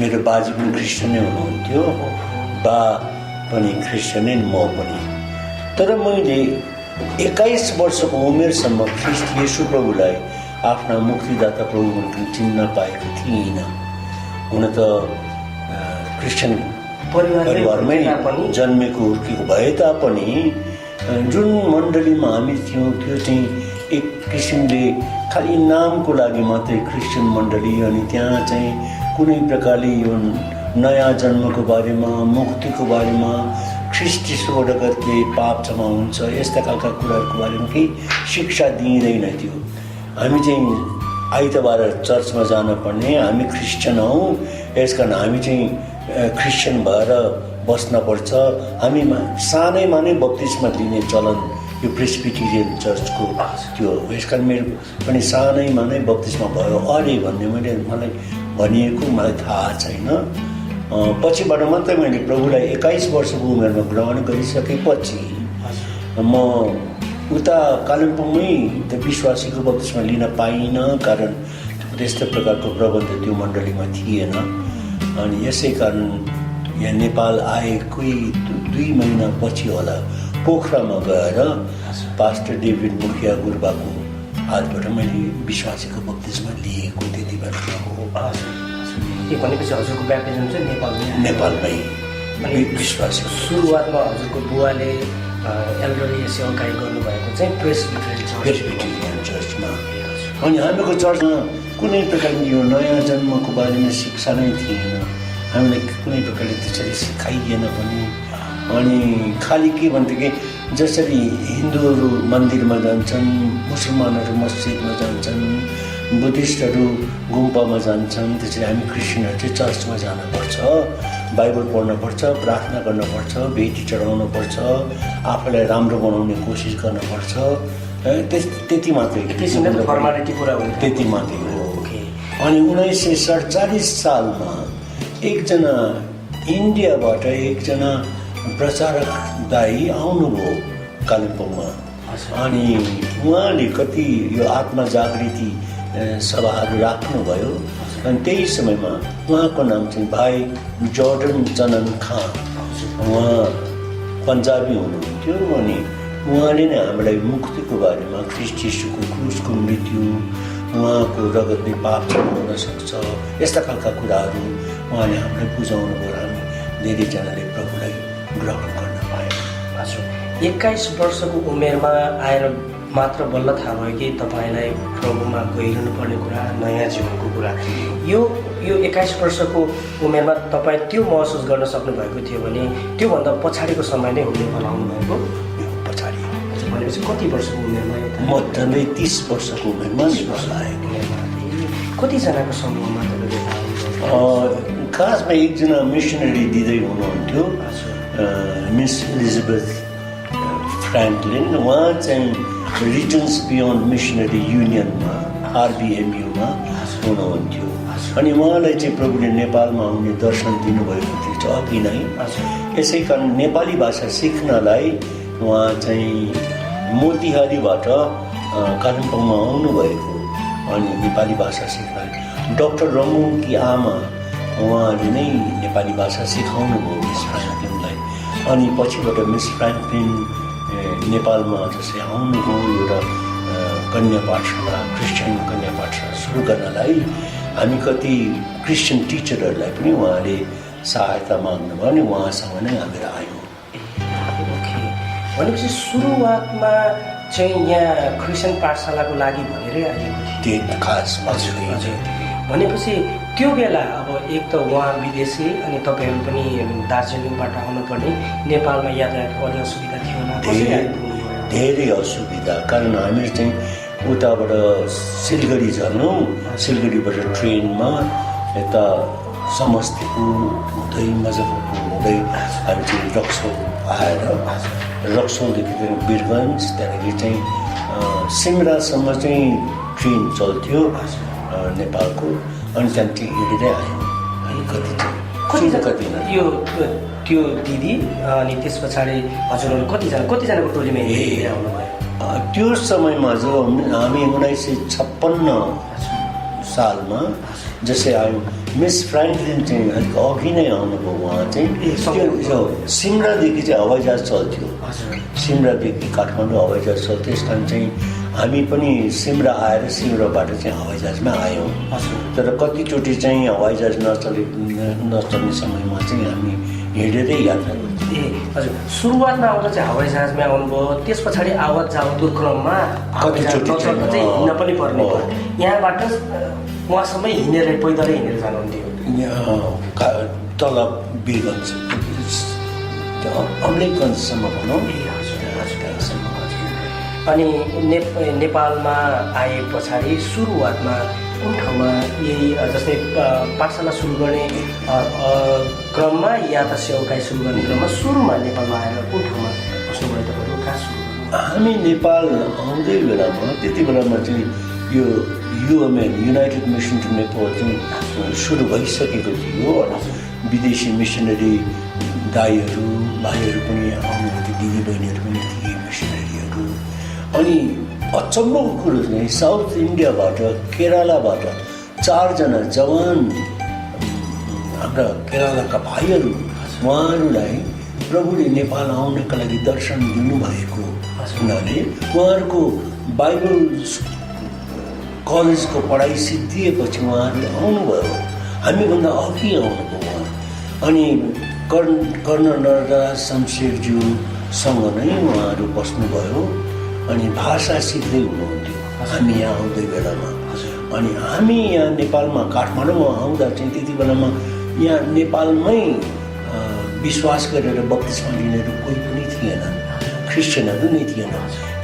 मेरो बाजे पनि क्रिस्चियनै हुनुहुन्थ्यो, बा पनि क्रिस्चियनै, म पनि। तर मैले 21 वर्षको उमेरसम्म ख्रिस्ट येशू प्रभुलाई आफ्ना मुक्तिदाता प्रभु भनेर चिन्न पाएको थिइनँ। हुन त क्रिस्चियन परिवारमै जन्मेको हुर्केको भए तापनि जुन मण्डलीमा हामी थियौँ त्यो चाहिँ एक किसिमले खालि नामको लागि मात्रै क्रिस्चियन मण्डली, अनि त्यहाँ चाहिँ कुनै प्रकारले यो नयाँ जन्मको बारेमा, मुक्तिको बारेमा, ख्रिस्ट यीशुबाट गर्दै पाप क्षमा हुन्छ, यस्ता खालका कुराहरूको बारेमा केही शिक्षा दिइँदैन थियो। हामी चाहिँ आइतबार चर्चमा जानुपर्ने, हामी क्रिस्चियन हौँ, यसकारण हामी चाहिँ क्रिस्चियन भएर बस्नपर्छ। हामी सानैमा नै बप्तिस्मा लिने चलन यो प्रेस्बिटेरियन चर्चको त्यो, यसकारण मेरो पनि सानैमा नै बप्तिस्मा भयो अरे भन्ने मलाई भनिएको मलाई थाहा छैन। पछिबाट मात्रै मैले प्रभुलाई 21 वर्षको उमेरमा ग्रहण गरिसकेपछि म उता कालिम्पोङमै त विश्वासीको बप्तिस्मा लिन पाइनँ, कारण त्यस्तो प्रकारको प्रबन्ध त्यो मण्डलीमा थिएन। अनि यसै कारण यहाँ नेपाल आएकै 2 महिना पछि होला पोखरामा गएर पास्टर डेभिड मुखिया गुरुबाको हातबाट मैले विश्वासीको बप्तिस्मा लिएको त्यति बेला हो। के भनेपछि हजुरको ब्याप्टिजम चाहिँ नेपालमै विश्वासी। सुरुवातमा हजुरको बुवाले एल्डरली सेवाकाई गर्नुभएको चाहिँ प्रेस्बिटेरियन चर्चमा। अनि हामीको चर्चमा कुनै प्रकारले यो नयाँ जन्मको बारेमा शिक्षा नै थिएन, हामीलाई कुनै प्रकारले त्यसरी सिकाइएन पनि। अनि खालि के भन्थ्यो कि जसरी हिन्दूहरू मन्दिरमा जान्छन्, मुसलमानहरू मस्जिदमा जान्छन्, बुद्धिस्टहरू गुम्पामा जान्छन्, त्यसरी हामी क्रिस्चियनहरू चाहिँ चर्चमा जानुपर्छ, बाइबल पढ्नुपर्छ, प्रार्थना गर्नुपर्छ, भेटी चढाउनुपर्छ, आफूलाई राम्रो बनाउने कोसिस गर्नुपर्छ, त्यति मात्रै फर्मालिटी पुरा हुन्छ, त्यति मात्रै हो। अनि 1947 सालमा एकजना इन्डियाबाट एकजना प्रचारक दाई आउनुभयो कालिम्पोङमा। अनि उहाँले कति यो आत्मा जागृति सभाहरू राख्नुभयो। अनि त्यही समयमा उहाँको नाम चाहिँ भाइ जर्डन चनन खान, उहाँ पन्जाबी हुनुहुन्थ्यो। अनि उहाँले नै हामीलाई मुक्तिको बारेमा, ख्रिस्ट यीशुको क्रुसको मृत्यु, उहाँको रगतले पाप क्षमा हुन सक्छ, यस्ता खालका कुराहरू उहाँले हामीलाई बुझाउनु भयो। हामी धेरैजनाले प्रभुलाई ग्रहण गर्न पायौँ। हजुर 21 वर्षको उमेरमा आएर मात्र बल्ल थाहा भयो कि तपाईँलाई प्रभुमा गइरहनु पर्ने कुरा, नयाँ जीवनको कुरा। यो 21 वर्षको उमेरमा तपाईँ त्यो महसुस गर्न सक्नुभएको थियो भने त्योभन्दा पछाडिको समय नै हुने बनाउनु भएको पछाडि भनेपछि कति वर्षको उमेरमा? म झन्डै 30 वर्षको उमेरमा नेपाल आएको। कतिजनाको समूहमा तपाईँले खासमा एकजना मिसनरी दिँदै हुनुहुन्थ्यो, मिस एलिजाबेथ फ्र्याङ्कलिन। उहाँ चाहिँ रिजन्स बियोन्ड मिसनरी युनियनमा RBMU-मा हुनुहुन्थ्यो। अनि उहाँलाई चाहिँ प्रभुले नेपालमा आउने दर्शन दिनुभएको थियो अघि नै। यसै कारण नेपाली भाषा सिक्नलाई उहाँ चाहिँ मोतिहारीबाट कालिम्पोङमा आउनुभएको। अनि नेपाली भाषा सिक्न डाक्टर रमुकी आमा उहाँले नै नेपाली भाषा सिकाउनु भयो मिस फ्र्याङ्कलिनलाई। अनि पछिबाट मिस फ्र्याङ्कलिन नेपालमा जसै आउनुभयो एउटा कन्या पाठशाला, क्रिस्चियन कन्या पाठशाला सुरु गर्नलाई हामी कति क्रिस्चियन टिचरहरूलाई पनि उहाँले सहायता माग्नुभयो। अनि उहाँसँग नै हामीहरू आयौँ। भनेपछि सुरुवातमा चाहिँ यहाँ क्रिस्चियन पाठशालाको लागि भनेरै आएको थियो खास मजदुरी। भनेपछि त्यो बेला अब एक त उहाँ विदेशी अनि तपाईँहरू पनि दार्जिलिङबाट आउनुपर्ने, नेपालमा यातायातको अलि असुविधा थियो होला? धेरै असुविधा, कारण हामीहरू चाहिँ उताबाट सिलगढी झर्नौँ, सिलगढीबाट ट्रेनमा यता समस्तीपुर हुँदै मुजफ्फरपुर हुँदै हामी चाहिँ रक्सोल आएर रक्सोलदेखि चाहिँ वीरगन्ज, त्यहाँदेखि चाहिँ सिमरासम्म चाहिँ ट्रेन चल्थ्यो नेपालको। अनि त्यहाँदेखि हिँडेरै आयौँ। अनि कतिजना त्यो दिदी अनि त्यस पछाडि हजुरहरू कतिजनाको टोलीमा आउनुभयो? त्यो समयमा जो हामी 1956 सालमा जसै आयौँ मिस फ्रेङ्कलिन चाहिँ अलिक अघि नै आउनुभयो उहाँ चाहिँ त्यो सिमरादेखि चाहिँ हवाईजहाज चल्थ्यो सिमरादेखि काठमाडौँ हवाईजहाज चल्थ्यो त्यस कारण चाहिँ हामी पनि सिमरा आएर सिमराबाट चाहिँ हवाईजहाजमा आयौँ तर कतिचोटि चाहिँ हवाईजहाज नचल्ने समयमा चाहिँ हामी हिँडेरै यात्रा गर्थ्यौँ। हजुर सुरुवातमा आउँदा चाहिँ हवाईजहाजमै आउनुभयो त्यस पछाडि आवत जावतको क्रममा कतिचोटि चाहिँ हिँड्न पनि पर्ने भयो यहाँबाट उहाँसम्म हिँडेर पैदलै हिँडेर जानुहुन्थ्यो तल वीरगञ्ज अमलेखगञ्जसम्म भनौँ अनि नेपालमा आए पछाडि सुरुवातमा कुन ठाउँमा यही जस्तै पाठशाला सुरु गर्ने क्रममा या त सेवाकाई सुरु गर्ने क्रममा सुरुमा नेपालमा आएर कुन ठाउँमा बस्नुभयो तपाईँहरू कहाँ सुरु हामी नेपाल आउँदै बेलामा त्यति बेलामा चाहिँ यो UMN United Mission to Nepal चाहिँ सुरु भइसकेको थियो विदेशी मिसनरी दाईहरू भाइहरू पनि आउनुहुन्थ्यो दिदी बहिनीहरू पनि थिए मिसनरीहरू अनि अचम्मको कुरो चाहिँ साउथ इन्डियाबाट केरलाबाट 4 जना जवान हाम्रा केरलाका भाइहरू उहाँहरूलाई प्रभुले नेपाल आउनका लागि दर्शन दिनुभएको हुनाले उहाँहरूको बाइबल कलेजको पढाइ सिद्धिएपछि उहाँहरू आउनुभयो हामीभन्दा अघि आउनुभयो उहाँ अनि कर्नल नरराज शमशेरज्यूसँग नै उहाँहरू बस्नुभयो अनि भाषा सिक्दै हुनुहुन्थ्यो हामी यहाँ आउँदै बेलामा अनि हामी यहाँ नेपालमा काठमाडौँमा आउँदा चाहिँ त्यति बेलामा यहाँ नेपालमै विश्वास गरेर बत्तिसमा लिनेहरू कोही पनि थिएनन् क्रिस्चियनहरू नै थिएन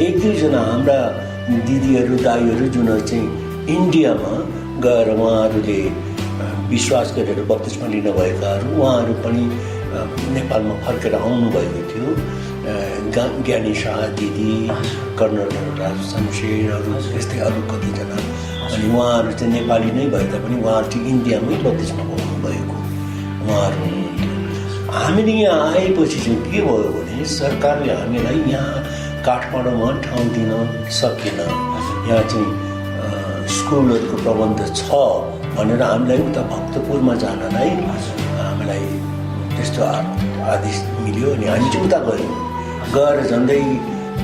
1-2 जना हाम्रा दिदीहरू दाईहरू जुन चाहिँ इन्डियामा गएर उहाँहरूले विश्वास गरेर बत्तिसमा लिनुभएकाहरू उहाँहरू पनि नेपालमा फर्केर आउनुभएको थियो ज्ञानी शाह दिदी कर्नल राज शमशेरहरू त्यस्तै अरू कतिजना अनि उहाँहरू चाहिँ नेपाली नै भए तापनि उहाँहरू चाहिँ इन्डियामै बत्तिसमा पाउनुभएको उहाँहरू हामीले यहाँ आएपछि चाहिँ के भयो भने सरकारले हामीलाई यहाँ काठमाडौँमा ठाउँ दिन सकेन यहाँ चाहिँ स्कुलहरूको प्रबन्ध छ भनेर हामीलाई उता भक्तपुरमा जानलाई हामीलाई त्यस्तो आदेश मिल्यो अनि हामी चाहिँ उता गयौँ गएर झन्डै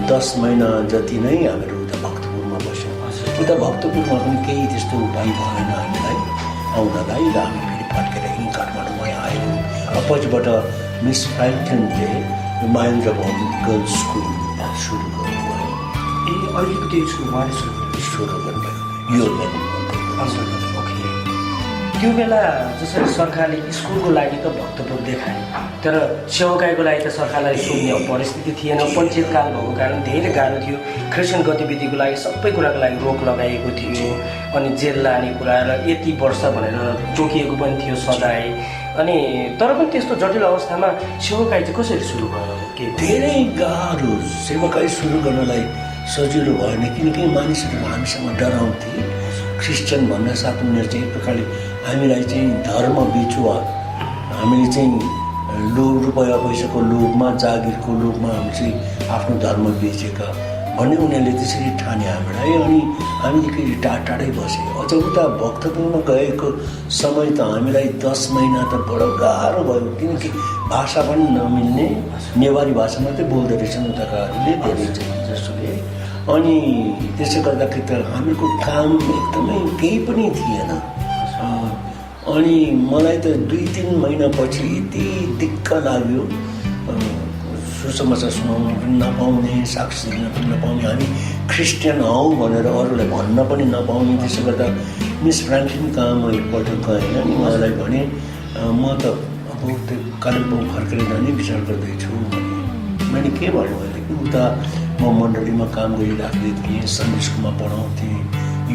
10 महिना जति नै हामीहरू उता भक्तपुरमा बस्यौँ उता भक्तपुरमा पनि केही त्यस्तो उपाय भएन हामीलाई आउनलाई र हामी फेरि फर्केर यहीँ काठमाडौँमै आयौँ पछिबाट मिस फ्रेङ्कलिनले महेन्द्र भवन गर्ल्स स्कुल सुरु गर्नुभयो अहिलेको त्यो स्कुल उहाँले सुरु गर्नुभयो यो त्यो बेला जसरी सरकारले स्कुलको लागि त भक्तपुर देखाए तर सेवाकाईको लागि त सरकारलाई सुन्ने परिस्थिति थिएन पञ्चायतकाल भएको कारण धेरै गाह्रो थियो क्रिस्चियन गतिविधिको लागि सबै कुराको लागि रोक लगाइएको थियो अनि जेल लाने कुरा र यति वर्ष भनेर तोकिएको पनि थियो सजाय अनि तर पनि त्यस्तो जटिल अवस्थामा सेवाकाई चाहिँ कसरी सुरु भयो के धेरै गाह्रो सेवाकाई सुरु गर्नलाई सजिलो भएन किनकि मानिसहरू हामीसँग डराउँथे क्रिस्चियन भन्न साथ उनीहरू चाहिँ एक प्रकारले हामीलाई चाहिँ धर्म बेचुवा हामीले चाहिँ लोभ रुपैयाँ पैसाको लोभमा जागिरको लोभमा हामी चाहिँ आफ्नो धर्म बेचेका भन्ने उनीहरूले त्यसरी ठाने हामीलाई अनि हामीले टाढै बसे अझ उता भक्तपुरमा गएको समय त हामीलाई 10 महिना त बडो गाह्रो भयो किनकि भाषा पनि नमिल्ने नेवारी भाषा मात्रै बोल्दो रहेछन् उताकाहरूले धेरै चाहिँ जसोले अनि त्यसले गर्दाखेरि त हामीहरूको काम एकदमै केही पनि थिएन अनि मलाई त 2-3 महिनापछि यति दिक्क लाग्यो सुसमाचार सुनाउनु पनि नपाउने साक्षी दिन पनि नपाउने हामी क्रिस्चियन हौ भनेर अरूलाई भन्न पनि नपाउने त्यसो गर्दा मिस फ्रेङ्कलिन कहाँ म एकपल्ट गएँ अनि उहाँलाई भने म त अब त्यो कालिम्पोङ फर्केर जाने विचार गर्दैछु भने मैले के भन्यो भनेदेखि उता म मण्डलीमा काम गरिराख्दै थिएँ सन्डे स्कुलमा पढाउँथेँ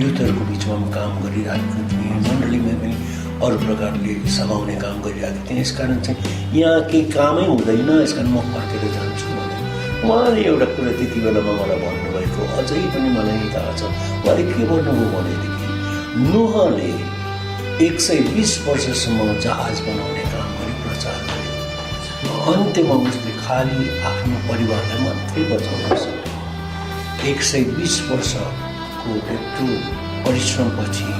युथहरूको बिचमा काम गरिरहेको थिएँ मण्डलीमा पनि अरू प्रकारले सघाउने काम गरिरहेको थिएँ यसकारण चाहिँ यहाँ केही कामै हुँदैन यसकारण म फर्केर जान्छु भने उहाँले एउटा कुरा त्यति बेलामा मलाई भन्नुभएको अझै पनि मलाई थाहा छ उहाँले के भन्नुभयो भनेदेखि नोहले 120 वर्षसम्म जहाज बनाउने काम गरी प्रचार गर्यो अन्त्यमा उसले खालि आफ्नो परिवारलाई मात्रै बचाउन सक्यो 120 वर्षको त्यत्रो परिश्रमपछि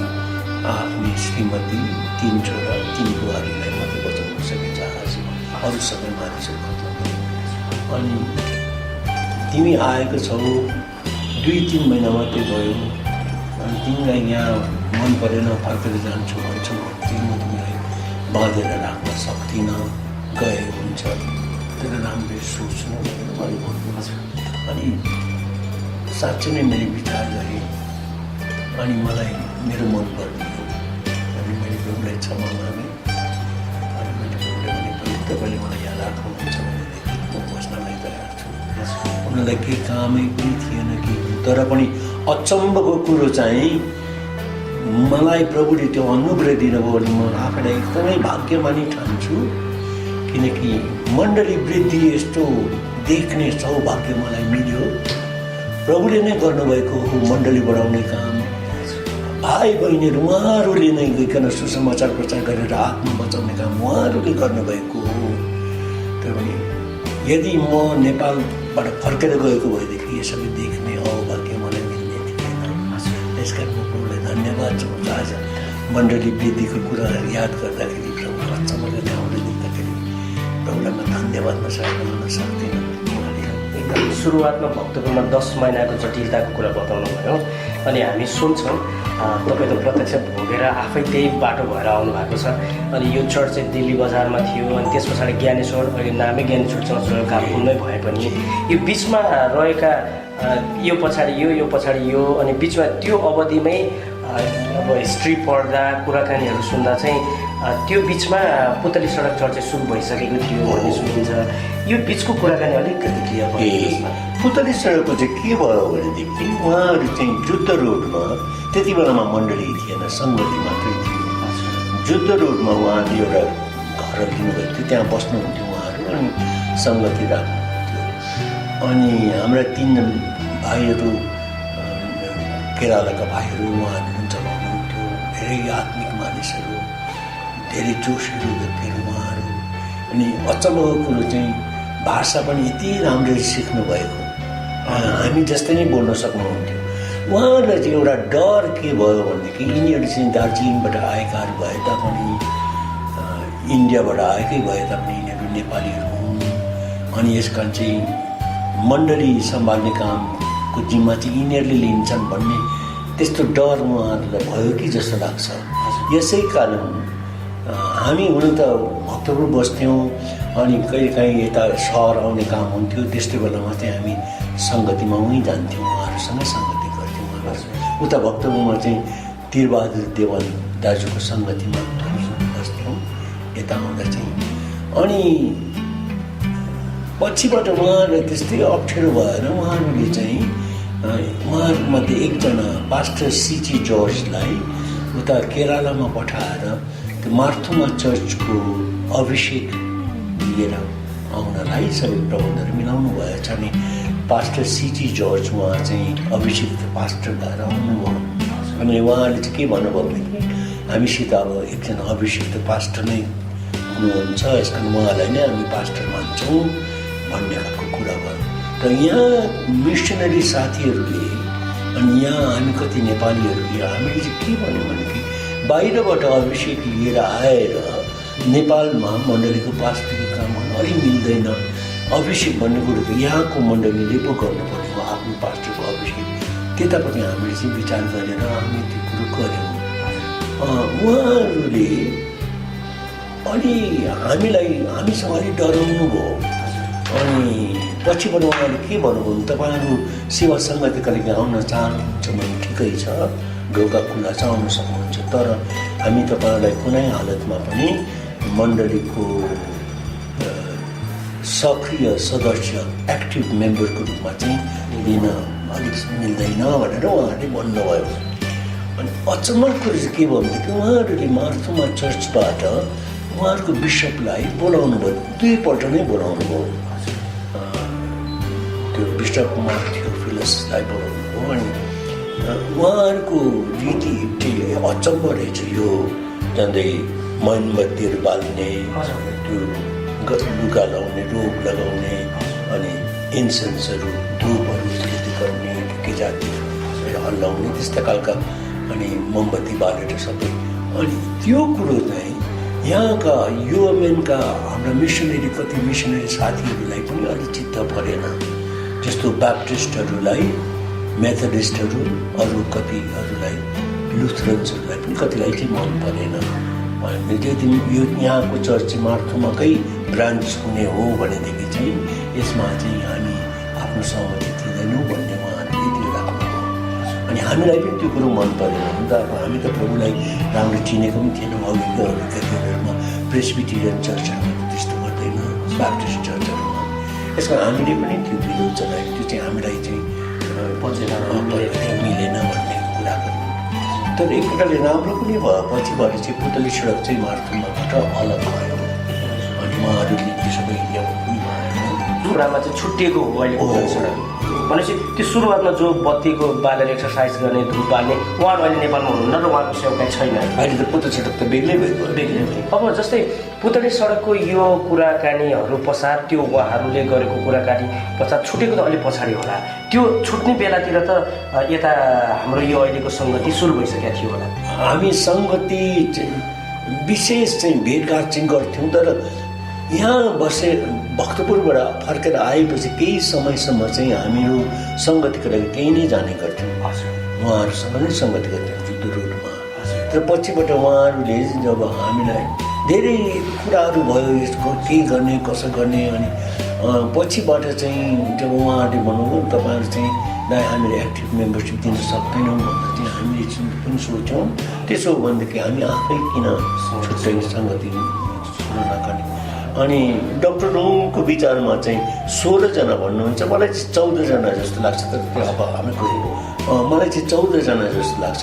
आफ्नी श्रीमती 3 छोरा 3 बुहारीलाई मात्रै बचाउन सकेछ। आज अरू सबै मानिसहरू खत्तम भयो। अनि तिमी आएको छौ 2-3 महिना मात्रै भयो, अनि तिमीलाई यहाँ मन परेन फर्केर जान्छु भन्छौ, तिमीलाई बाँधेर राख्न सक्दिनँ, गए हुन्छ, तर राम्ररी सोच्नु मैले भन्नु। अनि साँच्चै नै मैले विचार गरेँ, अनि मलाई मेरो मन पर्ने हो। अनि मैले प्रभुलाई क्षमा मागेँ, अनि मैले प्रभुलाई भने पनि तपाईँले मलाई यहाँ राख्नुहुन्छ भनेदेखि म बस्नलाई तयार छु। उनीहरूलाई केही कामै पनि थिएन कि, तर पनि अचम्मको कुरो चाहिँ मलाई प्रभुले त्यो अनुग्रह दिनुभयो भने म आफैलाई एकदमै भाग्यमानी ठान्छु, किनकि मण्डली वृद्धि यस्तो देख्ने सौभाग्य मलाई मिल्यो। प्रभुले नै गर्नुभएको हो मण्डली बढाउने काम। भाइ बहिनीहरू उहाँहरूले नै गइकन सुसमाचार प्रचार गरेर आत्मा बचाउने काम उहाँहरूले गर्नुभएको हो। किनभने यदि म नेपालबाट फर्केर गएको भएदेखि यो सबै देख्ने अभाग्य मलाई मिल्ने थिएन। त्यसकारण म प्रभुलाई धन्यवाद चाहन्छु। आज मण्डली वृद्धिको कुरा याद गर्दाखेरि प्रभु अचम्मका ठाउँले देख्दाखेरि प्रभुलाई म धन्यवाद नसार्न सक्दिनँ। एकदम सुरुवातमा भक्तपुरमा 10 महिनाको जटिलताको कुरा बताउनु भयो, अनि हामी सुन्छौँ तपाईँ त प्रत्यक्ष भोगेर आफै त्यही बाटो भएर आउनु भएको छ। अनि यो चर्च चाहिँ दिल्ली बजारमा थियो, अनि त्यस पछाडि ज्ञानेश्वर, अहिले नामै ज्ञानेश्वर चर्च काठमाडौँमै भए पनि यो बिचमा रहेका यो पछाडि यो पछाडि यो, अनि बिचमा त्यो अवधिमै अब हिस्ट्री पढ्दा कुराकानीहरू सुन्दा चाहिँ त्यो बिचमा पुतली सडक चर्च चाहिँ सुरु भइसकेको थियो भन्ने सुनिन्छ। यो बिचको कुराकानी अलिकति क्लियर गरिदिनुहोस् न। पुतली सडकको चाहिँ के भयो भनेदेखि उहाँहरू चाहिँ जुद्ध रोडमा, त्यति बेलामा मण्डली थिएन, सङ्गति मात्रै थियो। जुद्ध रोडमा उहाँले एउटा घर दिनुभएको थियो, त्यहाँ बस्नुहुन्थ्यो उहाँहरू, अनि सङ्गति राख्नुहुन्थ्यो। अनि हाम्रा 3 भाइहरू केरलाका भाइहरू उहाँहरू चलाउनुहुन्थ्यो। धेरै आत्मिक मानिसहरू, धेरै जोसिलो व्यक्तिहरू उहाँहरू। अनि अचम्मको कुरो चाहिँ भाषा पनि यति राम्ररी सिक्नु भएको, हामी जस्तै नै बोल्न सक्नुहुन्थ्यो। उहाँहरूलाई चाहिँ एउटा डर के भयो भनेदेखि यिनीहरू चाहिँ दार्जिलिङबाट आएकाहरू भए तापनि, इन्डियाबाट आएकै भए तापनि यिनीहरू नेपालीहरू हुन्, अनि यसकारण चाहिँ मण्डली सम्हाल्ने कामको जिम्मा चाहिँ यिनीहरूले लिन्छन् भन्ने त्यस्तो डर उहाँहरूलाई भयो कि जस्तो लाग्छ। यसै कारण हामी हुन त भक्तपुर बस्थ्यौँ, अनि कहिलेकाहीँ यता सहर आउने काम हुन्थ्यो, त्यस्तो बेलामा चाहिँ हामी सङ्गतिमा उहीँ जान्थ्यौँ, उहाँहरूसँगै सङ्गति गर्थ्यौँ। उहाँहरू उता भक्तपुरमा चाहिँ तिरबहादुर देवान दाजुको सङ्गतिमा हामी बस्थ्यौँ यता आउँदा चाहिँ। अनि पछिबाट उहाँहरूलाई त्यस्तै अप्ठ्यारो भएर उहाँहरूले चाहिँ उहाँहरूमध्ये एकजना पास्टर सिजी जर्जलाई उता केरलामा पठाएर त्यो मार्थुमा चर्चको अभिषेक लिएर आउनलाई सबै प्रबन्धहरू मिलाउनु भएछ। अनि पास्टर सिजी जर्ज उहाँ चाहिँ अभिषिक्त पास्टर भएर आउनुभयो। अनि उहाँले चाहिँ के भन्नुभयो भने हामीसित अब एकजना अभिषिक्त पास्टर नै हुनुहुन्छ, यस कारण उहाँलाई नै हामी पास्टर मान्छौँ भन्ने खालको कुरा भयो। र यहाँ मिसनरी साथीहरूले अनि यहाँ हामी कति नेपालीहरूले हामीले चाहिँ के भन्यो भनेदेखि बाहिरबाट अभिषेक लिएर आएर नेपालमा मण्डलीको पास्टरको काम गर्न अलि मिल्दैन। अभिषेक भन्ने कुरो त यहाँको मण्डलीले पो गर्नुपर्ने हो, आफ्नो पास्टरको अभिषेक। त्यतापट्टि हामीले चाहिँ विचार गरेर हामी त्यो कुरो गऱ्यौँ। उहाँहरूले अलि हामीसँग अलिक डराउनु भयो। अनि पछिबाट उहाँले के भन्नुभयो भने तपाईँहरू सेवा सङ्गतिका लागि आउन चाहनुहुन्छ भने ठिकै छ, ढोका खुला छ, आउन सक्नुहुन्छ, तर हामी तपाईँहरूलाई कुनै हालतमा पनि मण्डलीको सक्रिय सदस्य एक्टिभ मेम्बरको रूपमा चाहिँ लिन अलिक मिल्दैन भनेर उहाँहरूले भन्नुभयो। अनि अचम्मको कुरो चाहिँ के भयो भनेदेखि उहाँहरूले मार्थुमा चर्चबाट उहाँहरूको बिसपलाई बोलाउनु भयो, 2 पल्ट नै बोलाउनु भयो। त्यो बिसप थियोफिलसलाई बोलाउनु भयो। अनि उहाँहरूको रीति अचम्म रहेछ। यो जाँदै मोमबत्तीहरू बाल्ने, त्यो लुगा लाउने, रोग लगाउने, अनि इन्सेन्सहरू धुपहरू गर्ने, के जाति हल्लाउने, त्यस्ता खालका अनि मोमबत्ती बालेर सबै। अनि त्यो कुरो चाहिँ यहाँका युएमएनका हाम्रा मिसनरी कति मिसनरी साथीहरूलाई पनि अलि चित्त परेन। जस्तो ब्याप्टिस्टहरूलाई, मेथडिस्टहरू, अरू कतिहरूलाई, लुथरन्सहरूलाई पनि कतिलाई चाहिँ मन परेन। अनि यदि यो यहाँको चर्च मार्थुमाकै ब्रान्च हुने हो भनेदेखि चाहिँ यसमा चाहिँ हामी आफ्नो सहमति दिँदैनौँ भन्ने उहाँहरूले त्यो राख्नुभयो। अनि हामीलाई पनि त्यो कुरो मन परेन। हुन त अब हामी त प्रभुलाई राम्रो चिनेको पनि थिएनौँ। अघिको कतिवटामा प्रेस्बिटेरियन चर्चहरूमा त्यस्तो गर्दैन, ब्याप्टिस्ट चर्चहरूमा। यस कारण हामीले पनि त्यो विरोध जनायौँ। त्यो चाहिँ हामीलाई चाहिँ मिलेन भन्ने कुरा गर्नु। तर एक प्रकारले राम्रो पनि भयो। पछिबाट चाहिँ पुतली सडक चाहिँ मार्थुमाबाट अलग भयो। अनि उहाँहरूले त्यो सबै ल्याउनु पनि भयो। कुरामा चाहिँ छुट्टिएको हो अहिलेको पुतली सडक भनेपछि त्यो सुरुवातमा जो बत्तीको बालेर एक्सर्साइज गर्ने, धुप बाल्ने, उहाँहरू अहिले नेपालमा हुनुहुन्न र उहाँको सेवकाई छैन। अहिले त पुतली सडक त बेग्लै भएको। अब जस्तै पुतली सडकको यो कुराकानीहरू पश्चात त्यो उहाँहरूले गरेको कुराकानी पश्चात छुटेको त अलिक पछाडि होला। त्यो छुट्ने बेलातिर त यता हाम्रो यो अहिलेको सङ्गति सुरु भइसकेको थियो होला। हामी सङ्गति चाहिँ विशेष चाहिँ भेटघाट चाहिँ गर्थ्यौँ। तर यहाँ बसे भक्तपुरबाट फर्केर आएपछि केही समयसम्म चाहिँ हामीहरू सङ्गतिको लागि केही नै जाने गर्थ्यौँ। उहाँहरूसँग नै सङ्गति गर्थ्यौँ जुद्ध रोडमा। तर पछिबाट उहाँहरूले जब हामीलाई धेरै कुराहरू भयो यसको के गर्ने कसो गर्ने, अनि पछिबाट चाहिँ जब उहाँहरूले भन्नुभयो तपाईँहरू चाहिँ दाइ हामीले एक्टिभ मेम्बरसिप दिन सक्दैनौँ भन्दा चाहिँ हामीले पनि सोच्यौँ त्यसो हो भनेदेखि हामी आफै किन छुट्टै सङ्गति नगर्ने। अनि डक्टर रोङको विचारमा चाहिँ 16जना भन्नुहुन्छ, मलाई चाहिँ 14जना जस्तो लाग्छ। तर त्यो अब हामीको मलाई चाहिँ 14जना जस्तो लाग्छ।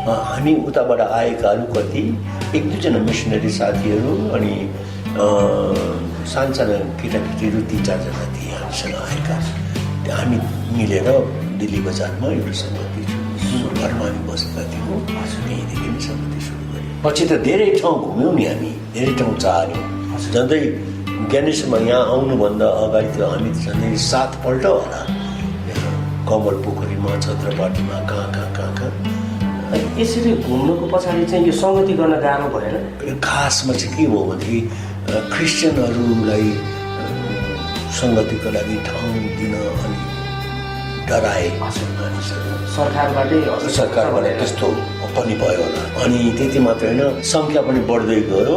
हामी उताबाट आएकाहरू कति 1-2जना मिसनरी साथीहरू, अनि सानसाना केटाकेटीहरू 3-4जना थिए हामीसँग आएका। हामी मिलेर दिल्ली बजारमा एउटा सङ्गति घरमा हामी बसेका थियौँ। त्यहीँदेखि नै सङ्गति सुरु गऱ्यौँ। पछि त धेरै ठाउँ घुम्यौँ नि, हामी धेरै ठाउँ चाह्यौँ। झन्डै ज्ञानेश्वरमा यहाँ आउनुभन्दा अगाडि त हामी झन्डै 7 पल्ट होला कमल पोखरीमा, छत्रपाटीमा, कहाँ। यसरी घुम्नुको पछाडि चाहिँ यो सङ्गति गर्न गाह्रो भएन? खासमा चाहिँ के हो भनेदेखि क्रिस्चियनहरूलाई सङ्गतिको लागि ठाउँ दिन अलिक डराए सरकारबाट त्यस्तो पनि भयो होला। अनि त्यति मात्र होइन, सङ्ख्या पनि बढ्दै गयो।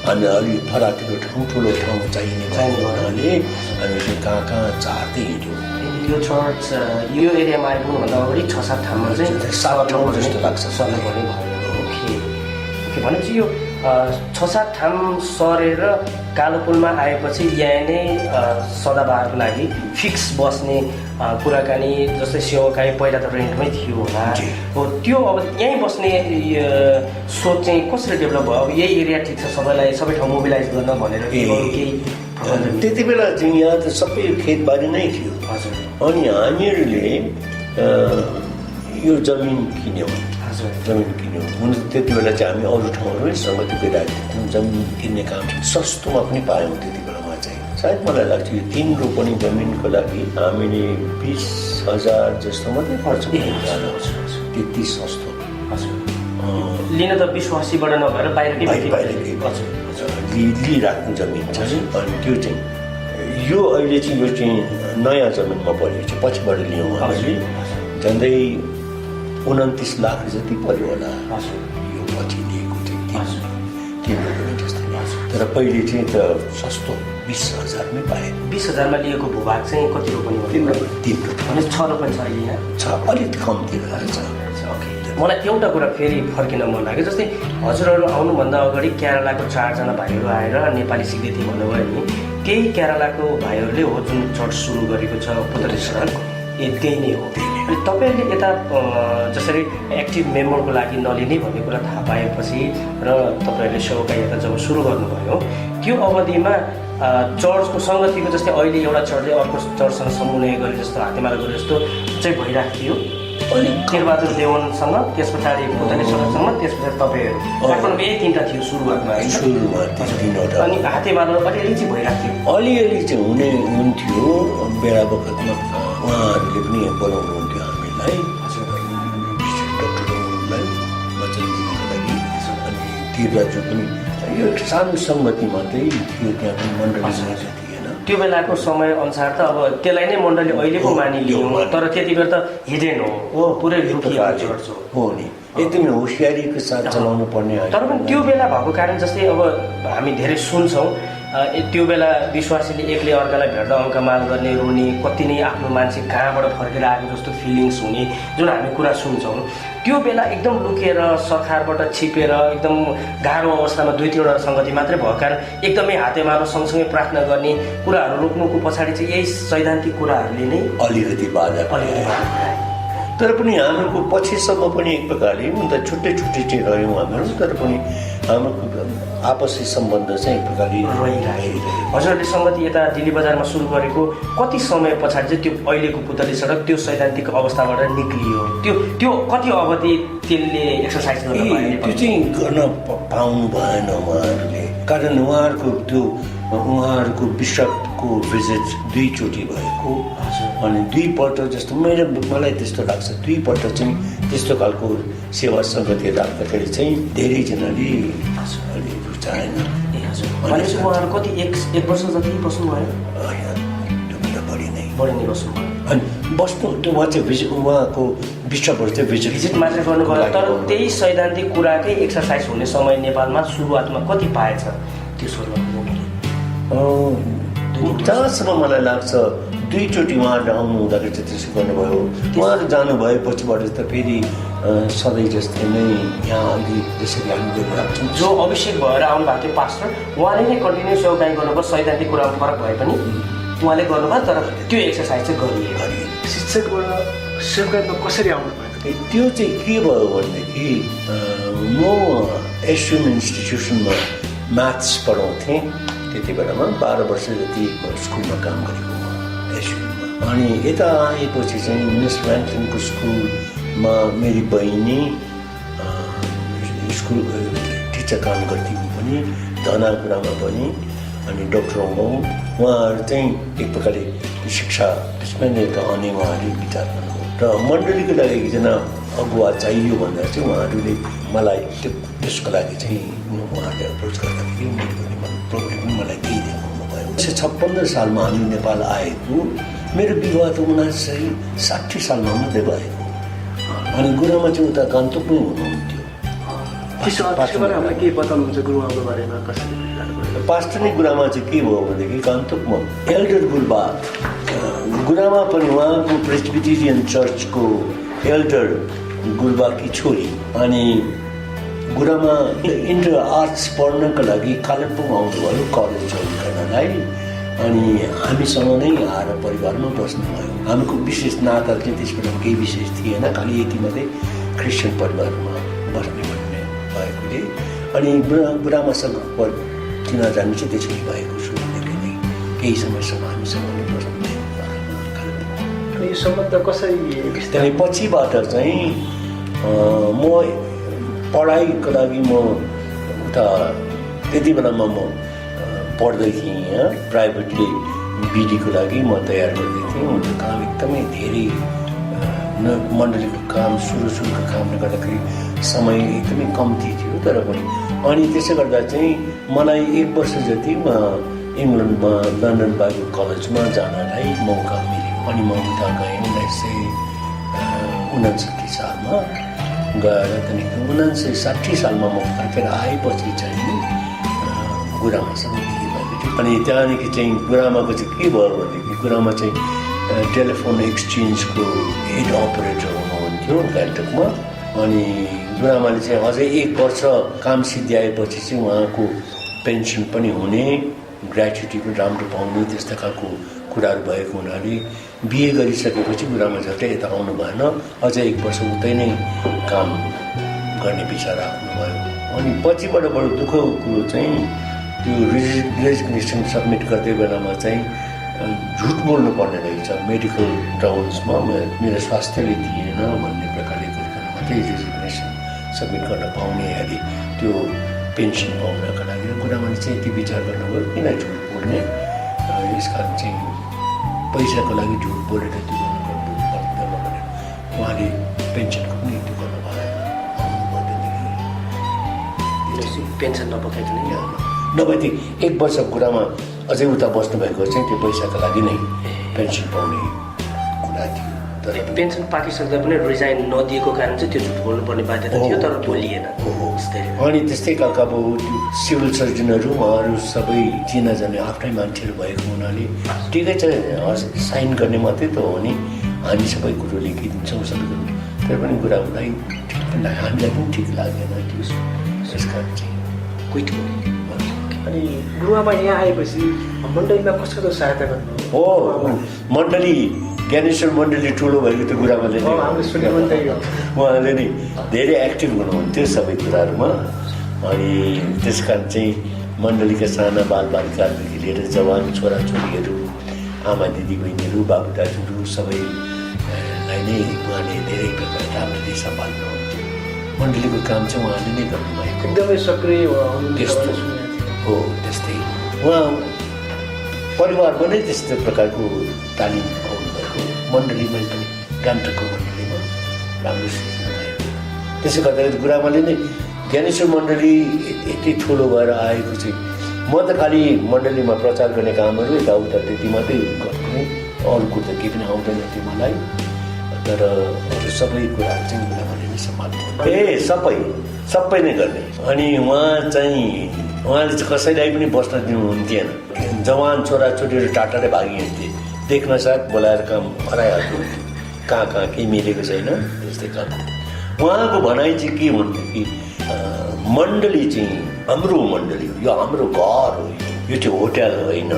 अनि हामी अलिक फराकिलो ठाउँ, ठुलो ठाउँ चाहिने हुनाले हामी कहाँ चाहँदै हिँड्यौँ। यो चर्च यो एरियामा आइपुग्नुभन्दा अगाडि 6-7 ठाउँमा चाहिँ 7 ठाउँ जस्तो लाग्छ सर्नुपर्ने भयो। ओके भनेपछि यो 6-7 ठाउँ सरेर कालोपुलमा आएपछि यहाँ नै सदाबहारको लागि फिक्स बस्ने कुराकानी, जस्तै सेवाकाई पहिला त रेन्टमै थियो होला हो, त्यो अब यहीँ बस्ने सोच चाहिँ कसरी डेभलप भयो? अब यही एरिया ठिक छ, सबैलाई सबै ठाउँ मोबिलाइज गर्न भनेर केही त्यति बेला चाहिँ यहाँ त सबै खेतबारी नै थियो। अनि हामीहरूले यो जमिन किन्यौँ। हुन त त्यति बेला चाहिँ हामी अरू ठाउँहरूमै सङ्गति गइरहेको थियौँ। जमिन किन्ने काम सस्तोमा पनि पायौँ त्यति बेलामा चाहिँ। सायद मलाई लाग्छ यो 3 रोपनी जमिनको लागि हामीले 20,000 जस्तो मात्रै खर्च त्यति सस्तो। लिन त विश्वासीबाट नभएर बाहिरकै लिइराख्ने जमिन छ। अनि त्यो चाहिँ यो अहिले चाहिँ यो चाहिँ नयाँ जमिनमा पऱ्यो चाहिँ पछिबाट लियौँ हामीले। झन्डै 29 लाख जति पऱ्यो होला यो पछि लिएको चाहिँ 3 रोपनी जस्तै। तर पहिले चाहिँ त सस्तो 20,000मै पाएँ। 20,000मा लिएको भूभाग चाहिँ कति रोपनी हो? 3 रोपनी 6 रोपनी छ अहिले यहाँ छ, अलिक कम्ती रहेछ। मलाई एउटा कुरा फेरि फर्किन मन लाग्यो। जस्तै हजुरहरू आउनुभन्दा अगाडि केरलाको 4जना भाइहरू आएर नेपाली सिक्दै थिए भन्नुभयो नि, त्यही केरलाको भाइहरूले हो जुन चर्च सुरु गरेको छ पुतली सडक, त्यही नै हो। अनि तपाईँहरूले यता जसरी एक्टिभ मेम्बरको लागि नलिने भन्ने कुरा थाहा पाएपछि र तपाईँहरूले सेवाकाई यता जब सुरु गर्नुभयो त्यो अवधिमा चर्चको सङ्गतिको जस्तै अहिले एउटा चर्चले अर्को चर्चसँग समन्वय गरे जस्तो, हातेमाला गरे जस्तो चाहिँ भइरहेको थियो। अलिक शेरबहादुर देवनसँग, त्यस पछाडि पुतली सडकसँग, त्यस पछाडि तपाईँहरू काठमाडौँमा यही 3टा थियो सुरुवातमा। अनि हातेमाला अलिअलि चाहिँ भइरहेको थियो। अलिअलि चाहिँ हुन्थ्यो बेला बखतमा। उहाँहरूले पनि बोलाउनुहुन्थ्यो हामीलाई। डक्टर दाजु पनि यो एक सानो सङ्गति मात्रै थियो, त्यहाँ पनि मण्डली मात्रै थिएन। त्यो बेलाको समय अनुसार त अब त्यसलाई नै मण्डली अहिलेको मानिलियौँ, तर त्यति बेला त हिडेन हो, पुरै लुकिएको चर्च हो नि, एकदमै होसियारीको साथ चलाउनु पर्ने। तर पनि त्यो बेला भएको कारण जस्तै अब हामी धेरै सुन्छौँ त्यो बेला विश्वासीले एकले अर्कालाई भेट्दा अङ्कमाल गर्ने, रोने, कति नै आफ्नो मान्छे कहाँबाट फर्केर आएको जस्तो फिलिङ्स हुने जुन हामी कुरा सुन्छौँ, त्यो बेला एकदम लुकेर सरकारबाट छिपेर एकदम गाह्रो अवस्थामा 2-3वटा सङ्गति मात्रै भएको कारण एकदमै हातेमालो सँगसँगै प्रार्थना गर्ने कुराहरू रोक्नुको पछाडि चाहिँ यही सैद्धान्तिक कुराहरूले नै अलिकति बाधा तर पनि हाम्रो पछिसम्म पनि एक प्रकारले त छुट्टै छुट्टै चाहिँ रह्यौँ हामीहरू, तर पनि हाम्रो आपसी सम्बन्ध चाहिँ एक प्रकारले रहिरहेको। हजुरहरूले सङ्गति यता दिल्ली बजारमा सुरु गरेको कति समय पछाडि चाहिँ त्यो अहिलेको पुतली सडक त्यो सैद्धान्तिक अवस्थाबाट निक्लियो? त्यो कति अवधि त्यसले एक्सर्साइज गर्न पाए? त्यो चाहिँ गर्न पाउनु भएन उहाँहरूले, कारण उहाँहरूको बिसपको भिजिट 2चोटि भएको, अनि 2पल्ट जस्तो मलाई त्यस्तो लाग्छ, 2पल्ट चाहिँ त्यस्तो खालको सेवा सङ्गति राख्दाखेरि चाहिँ धेरैजनाले अलि रुचाएन। भनेपछि उहाँहरू कति एक वर्ष जति बस्नुभयो? त्योभन्दा बढी नै बस्नुभयो। अनि बस्नु त्यो उहाँ चाहिँ उहाँको बिसपहरू चाहिँ भिजिट मात्रै गर्नुभयो, तर त्यही सैद्धान्तिक कुराकै एक्सर्साइज हुने समय नेपालमा सुरुवातमा कति पाएछ त्यो सुरुवात? जहाँसम्म मलाई लाग्छ 2चोटि उहाँहरू आउनु हुँदाखेरि चाहिँ त्यसो गर्नुभयो। उहाँहरू जानुभयो पछिबाट त फेरि सधैँ जस्तै नै यहाँ अलि त्यसरी हामी गरिरहेको छौँ। जो अभिषेक भएर आउनु भएको थियो पास्टर, उहाँले नै कन्टिन्यू सेवाकाई गर्नुभयो, सैद्धान्तिक कुरामा फरक भए पनि उहाँले गर्नुभयो, तर त्यो एक्सर्साइज चाहिँ गरियो। शिक्षकबाट सेवाकाईमा कसरी आउनु भयो? त्यो चाहिँ के भयो भनेदेखि म एसयुएम इन्स्टिट्युसनमा म्याथ्स पढाउँथेँ त्यति बेलामा, 12 वर्ष जति स्कुलमा काम गरेको एसयुएममा। अनि यता आएपछि चाहिँ मिस फ्र्याङ्कलिनको स्कुलमा मेरी बहिनी स्कुल टिचर काम गर्थ्यो पनि, धनाकुरामा पनि, अनि डक्टर अङ्गाउँ, उहाँहरू चाहिँ एक प्रकारले शिक्षा त्यसमै नै आउने उहाँहरूले विचार गर्नुभयो। र मण्डलीको लागि एकजना अगुवा चाहियो भन्दा चाहिँ उहाँहरूले मलाई त्यसको लागि चाहिँ उहाँहरूले अप्रोच गर्दाखेरि मैले पनि प्रोग्राम पनि मलाई केही देखाउनु भयो। 1956 सालमा हामी नेपाल आएको, मेरो विवाह त 1960 सालमा मात्रै भएको, अनि गुरुआमा चाहिँ उता गान्तोकमै हुनुहुन्थ्यो। के बताउनुहुन्छ गुरुआमाको बारेमा? कसरी पास्टर नै गुरुआमा चाहिँ के भयो भनेदेखि गान्तोकमा एल्डर गुल्बा गुरुआमा पनि उहाँको प्रेस्बिटेरियन चर्चको एल्डर गुल्बाकी छोरी, अनि गुरुआमा इन्टर आर्ट्स पढ्नको लागि कालिम्पोङ आउनुभयो कलेज जोइन गर्नलाई, अनि हामीसँग नै आएर परिवारमा बस्नुभयो। हाम्रो विशेष नाता चाहिँ त्यसबाट केही विशेष थिएन, खालि यति मात्रै क्रिस्चियन परिवारमा बस्ने भन्ने भएकोले, अनि बुढामासँग चिनाजानी चाहिँ त्यसरी भएको सुरुदेखि नै केही समयसम्म हामीसँग नै बस्नुभयो। यो सम्बन्ध कसरी? त्यहाँदेखि पछिबाट चाहिँ म पढाइको लागि म उता त्यति बेलामा म पढ्दै थिएँ यहाँ प्राइभेटली, बिडीको लागि म तयार गर्दै थिएँ। हुन्छ काम एकदमै धेरै मण्डलीको काम सुरुको कामले गर्दाखेरि समय एकदमै कम्ती थियो, तर पनि अनि त्यसो गर्दा चाहिँ मलाई 1 वर्ष जति इङ्ल्यान्डमा लन्डन बाइबल कलेजमा जानलाई मौका मिल्यो, अनि म उता गएँ 1959 सालमा गएर। त्यहाँदेखि 1960 सालमा म फर्केर आएपछि चाहिँ गुरुआमासँग बिहे भएको थियो। अनि त्यहाँदेखि चाहिँ गुरुआमाको चाहिँ के भयो भनेदेखि गुरुआमा चाहिँ टेलिफोन एक्सचेन्जको हेड अपरेटर हुनुहुन्थ्यो गान्तोकमा, अनि गुरुआमाले चाहिँ अझै 1 वर्ष काम सिद्ध्याएपछि चाहिँ उहाँको पेन्सन पनि हुने, ग्रेच्युटी पनि राम्रो पाउने, त्यस्ता खालको कुराहरू भएको हुनाले बिहे गरिसकेपछि गुरुआमा झट्टै यता आउनु भएन, अझै 1 वर्ष उतै नै काम गर्ने विचार राख्नुभयो। अनि पछिबाट बडो दुःखको कुरो चाहिँ त्यो रेजिग्नेसन सब्मिट गर्दै बेलामा चाहिँ झुट बोल्नु पर्ने रहेछ, मेडिकल ग्राउन्ड्समा मेरो स्वास्थ्यले दिएन भन्ने प्रकारले गरिकन मात्रै रेजिग्नेसन सब्मिट गर्न पाउने, अरे त्यो पेन्सन पाउनका लागि। गुरुआमाले चाहिँ यति विचार गर्नुभयो किन झुट बोल्ने, यस कारण चाहिँ पैसाको लागि झुट बोलेर त्यो गर्नु पर्दैन भनेर उहाँले पेन्सनको पनि त्यो गर्नुभयो। पेन्सन नपकाइकन नभए त्यो 1 वर्षको कुरामा अझै उता बस्नुभएको चाहिँ त्यो पैसाको लागि नै पेन्सन पाउने कुरा थियो। तर पेन्सन पाकिसक्दा पनि रिजाइन नदिएको कारण चाहिँ त्यो झुट बोल्नुपर्ने बाध्यता थियो, तर बोलिएन। अनि त्यस्तै काका बाउ त्यो सिभिल सर्जनहरू उहाँहरू सबै चिनाजाने आफ्नै मान्छेहरू भएको हुनाले ठिकै छ साइन गर्ने मात्रै त हो नि, हामी सबै कुरो लेखिदिन्छौँ सबै कुरो, तर पनि कुरा हुँदै हामीलाई पनि ठिक लागेन त्यो। त्यस कारण चाहिँ क्विट भयो। अनि गुरुआमा यहाँ आएपछि मण्डलीमा कसको सहायता गर्नु हो? मण्डली ज्ञानेश्वर मण्डली ठुलो भएको त्यो गुरुआमाले उहाँले नि धेरै एक्टिभ हुनुहुन्थ्यो सबै कुराहरूमा। अनि त्यस कारण चाहिँ मण्डलीका साना बालबालिकादेखि लिएर जवान छोराछोरीहरू, आमा दिदीबहिनीहरू, बाबु दाजुहरू सबैलाई नै उहाँले धेरै प्रकार राम्ररी सम्हाल्नुहुन्थ्यो। मण्डलीको काम चाहिँ उहाँले नै गर्नुभएको, एकदमै सक्रिय त्यस्तो हो। त्यस्तै उहाँ परिवारमा नै त्यस्तो प्रकारको तालिम पाउनुभएको। मण्डलीमा पनि गान्तोकको मण्डलीमा राम्रो सिक्नु भयो। त्यसो गर्दाखेरि गुरुआमाले नै ज्ञानेश्वर मण्डली यति ठुलो भएर आएको चाहिँ म त खालि मण्डलीमा प्रचार गर्ने कामहरू यताउता त्यति मात्रै गर्ने, अरूको त केही पनि आउँदैन थियो मलाई। तर अरू सबै कुराहरू चाहिँ गुरुआमाले नै सम्हाल्नु, सबै नै गर्ने। अनि उहाँले चाहिँ कसैलाई पनि बस्न दिनुहुन्थेन। जवान छोराछोरीहरू टाटाले भागिन्थे, देख्न साथ बोलाएर काम हराइहाल्नुहुन्थ्यो, कहाँ केही मिलेको छैन त्यस्तै काम। उहाँको भनाइ चाहिँ के भन्थ्यो कि मण्डली चाहिँ हाम्रो मण्डली हो, यो हाम्रो घर हो, यो चाहिँ होटल होइन।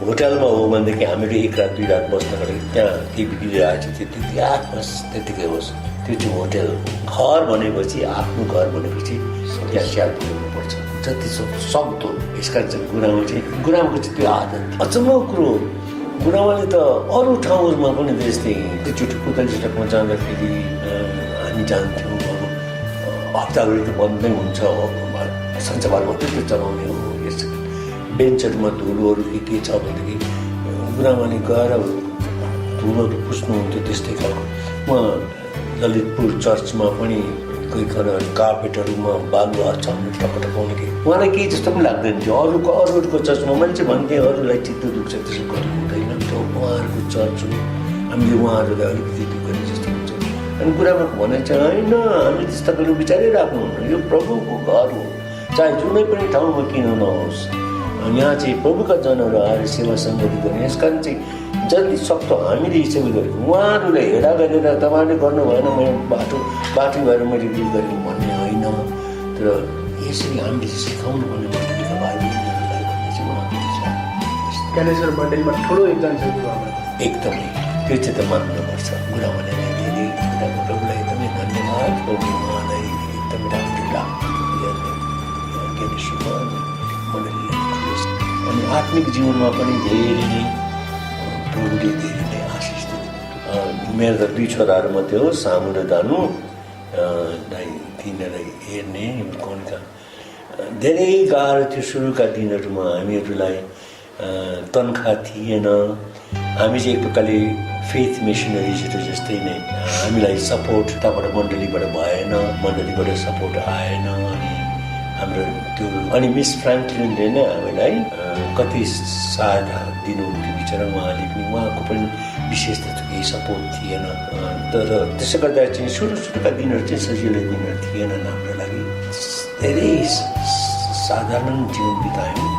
होटलमा हो भनेदेखि हामीहरू 1 रात 2 रात बस्नको लागि त्यहाँ केही बिग्रिरहेको छ त्यति बस त्यतिकै होस्, त्यो चाहिँ होटल। घर भनेपछि आफ्नो घर भनेपछि त्यहाँ स्याहार पुर्याउनुपर्छ जति सक्दो। यसकारण चाहिँ गुरुआमाको चाहिँ त्यो आदत। अचम्मको कुरो गुरुआमाले त अरू ठाउँहरूमा पनि त्यस्तै एकचोटि पुतली सडकमा जाँदाखेरि हामी जान्थ्यौँ। अब हप्ताभरि त बन्द नै हुन्छ, सञ्चबार मात्रै त्यो चलाउने हो। यस बेन्चहरूमा धुलोहरू के छ भनेदेखि गुरुआमाले गएर धुलोहरू पुस्नुहुन्थ्यो त्यस्तै खालको। उहाँ ललितपुर चर्चमा पनि कोही कार्पेटहरूमा बालुवा छाम्ने टपटपाउने कि उहाँलाई केही जस्तो पनि लाग्दैन थियो। अरूहरूको चर्चमा मान्छे भन्थे अरूलाई चित्त दुख्छ त्यसो गर्नु हुँदैन, त्यो उहाँहरूको चर्च हो, हामीले उहाँहरूलाई अलिकति दुःख गर्ने जस्तो हुन्छ। अनि गुरुआमाको भनाइ चाहिँ होइन, हामी त्यस्तो गरेर विचारिराख्नुहुन्न, यो प्रभुको घर हो, चाहे जुनै पनि ठाउँमा किन नहोस्, यहाँ चाहिँ प्रभुका जनहरू आएर सेवा सङ्गति गर्ने। यस कारण चाहिँ जति सक्दो हामीले सेवा गरेको उहाँहरूले हेरा गरेर तपाईँले गर्नु भएन, मैले बाटो भएर मैले बिल गरेँ भन्ने होइन, तर यसरी हामीले सिकाउनु पर्ने मण्डलीका भाइबहिनीहरूलाई भन्ने चाहिँ उहाँको विचार। ज्ञानेश्वर मण्डलीमा ठुलो योगदान छ गुरुआमा। एकदमै त्यो चाहिँ त मान्नुपर्छ। गुरुआमाले धेरै प्रभुलाई एकदमै धन्यवाद, प्रभु उहाँलाई एकदमै राम्रो लाग्नु ज्ञानेश्वरमा मण्डलीलाई ठुलो। अनि आत्मिक जीवनमा पनि धेरै नै प्रभुले धेरै नै आशिष दिनु। मेरो त 2 छोराहरू मात्रै हो, सामु र दानु। तिनीहरूलाई हेर्ने कोनका धेरै गाह्रो थियो। सुरुका दिनहरूमा हामीहरूलाई तनखा थिएन। हामी चाहिँ एक प्रकारले फेथ मिसनरिजहरू जस्तै नै हामीलाई सपोर्ट उताबाट मण्डलीबाट भएन, मण्डलीबाट सपोर्ट आएन। अनि हाम्रो त्यो अनि मिस फ्राङ्कलिनले नै हामीलाई कति सहायता दिनुहुन्थ्यो बिचरा। उहाँले पनि उहाँको पनि विशेष त केही सपोर्ट थिएन। तर त्यसो गर्दा चाहिँ सुरुका दिनहरू चाहिँ सजिलो दिनहरू थिएन हाम्रो लागि। धेरै साधारण जीवन बितायौँ।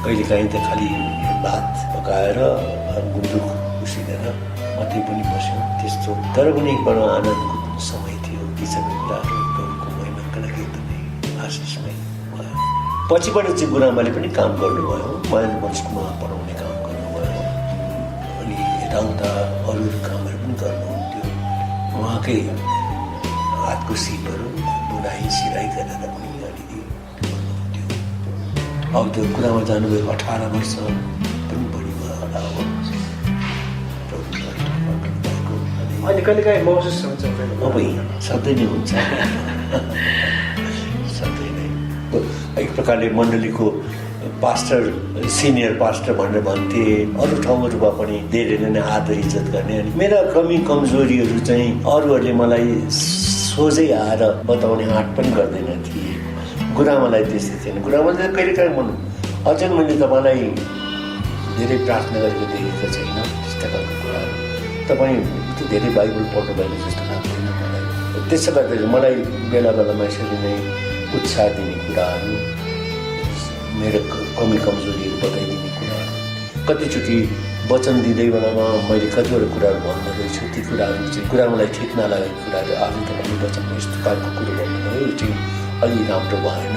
कहिलेकाहीँ त खालि भात पकाएर गुन्द्रुक उसिनेर मात्रै पनि बस्यौँ त्यस्तो। तर पनि एक बडो आनन्दको समय थियो। ती सबै कुराहरू प्रभुको महिमाका लागि एकदमै आशिषमय भयो। पछिबाट चाहिँ गुरुआमाले पनि काम गर्नुभयो, माइन्ड स्कुलमा पढाउने काम गर्नुभयो। अनि यताउता अरू कामहरू पनि गर्नुहुन्थ्यो। उहाँकै हातको सिपहरू बुनाइ सिलाइ गरेर पनि अलिकति गर्नुहुन्थ्यो। अब त्यो कुरामा जानुभएको 18 वर्ष पनि बढी भयो होला हो। अहिले कहिलेकाहीँ महसुस हुन्छ अब सधैँ नै हुन्छ। सधैँ नै एक प्रकारले मण्डलीको पास्टर, सिनियर पास्टर भनेर भन्थे। अरू ठाउँहरूमा पनि धेरै नै आदर इज्जत गर्ने। अनि मेरा कमी कमजोरीहरू चाहिँ अरूहरूले मलाई सोझै आएर बताउने आँट पनि गर्दैन थिए। गुरुआमालाई त्यस्तै थिएन। गुरुआमाले त कहिलेकाहीँ अझ मैले तपाईँलाई धेरै प्रार्थना गरेको देखेको छैन त्यस्ता खालको कुराहरू। तपाईँ त धेरै बाइबल पढ्नु भएको जस्तो लाग्दैन मलाई। त्यसो गर्दाखेरि मलाई बेला बेलामा यसरी नै उत्साह दिने कुराहरू, मेरो कमी कमजोरीहरू बताइदिने कुराहरू, कतिचोटि वचन दिँदै बेलामा मैले कतिवटा कुराहरू भन्दो रहेछु, ती कुराहरू चाहिँ गुरुआमालाई ठिक नलागेको कुराहरू आज तपाईँले वचनमा यस्तो खालको कुरो भन्नुभयो, यो चाहिँ अलि राम्रो भएन,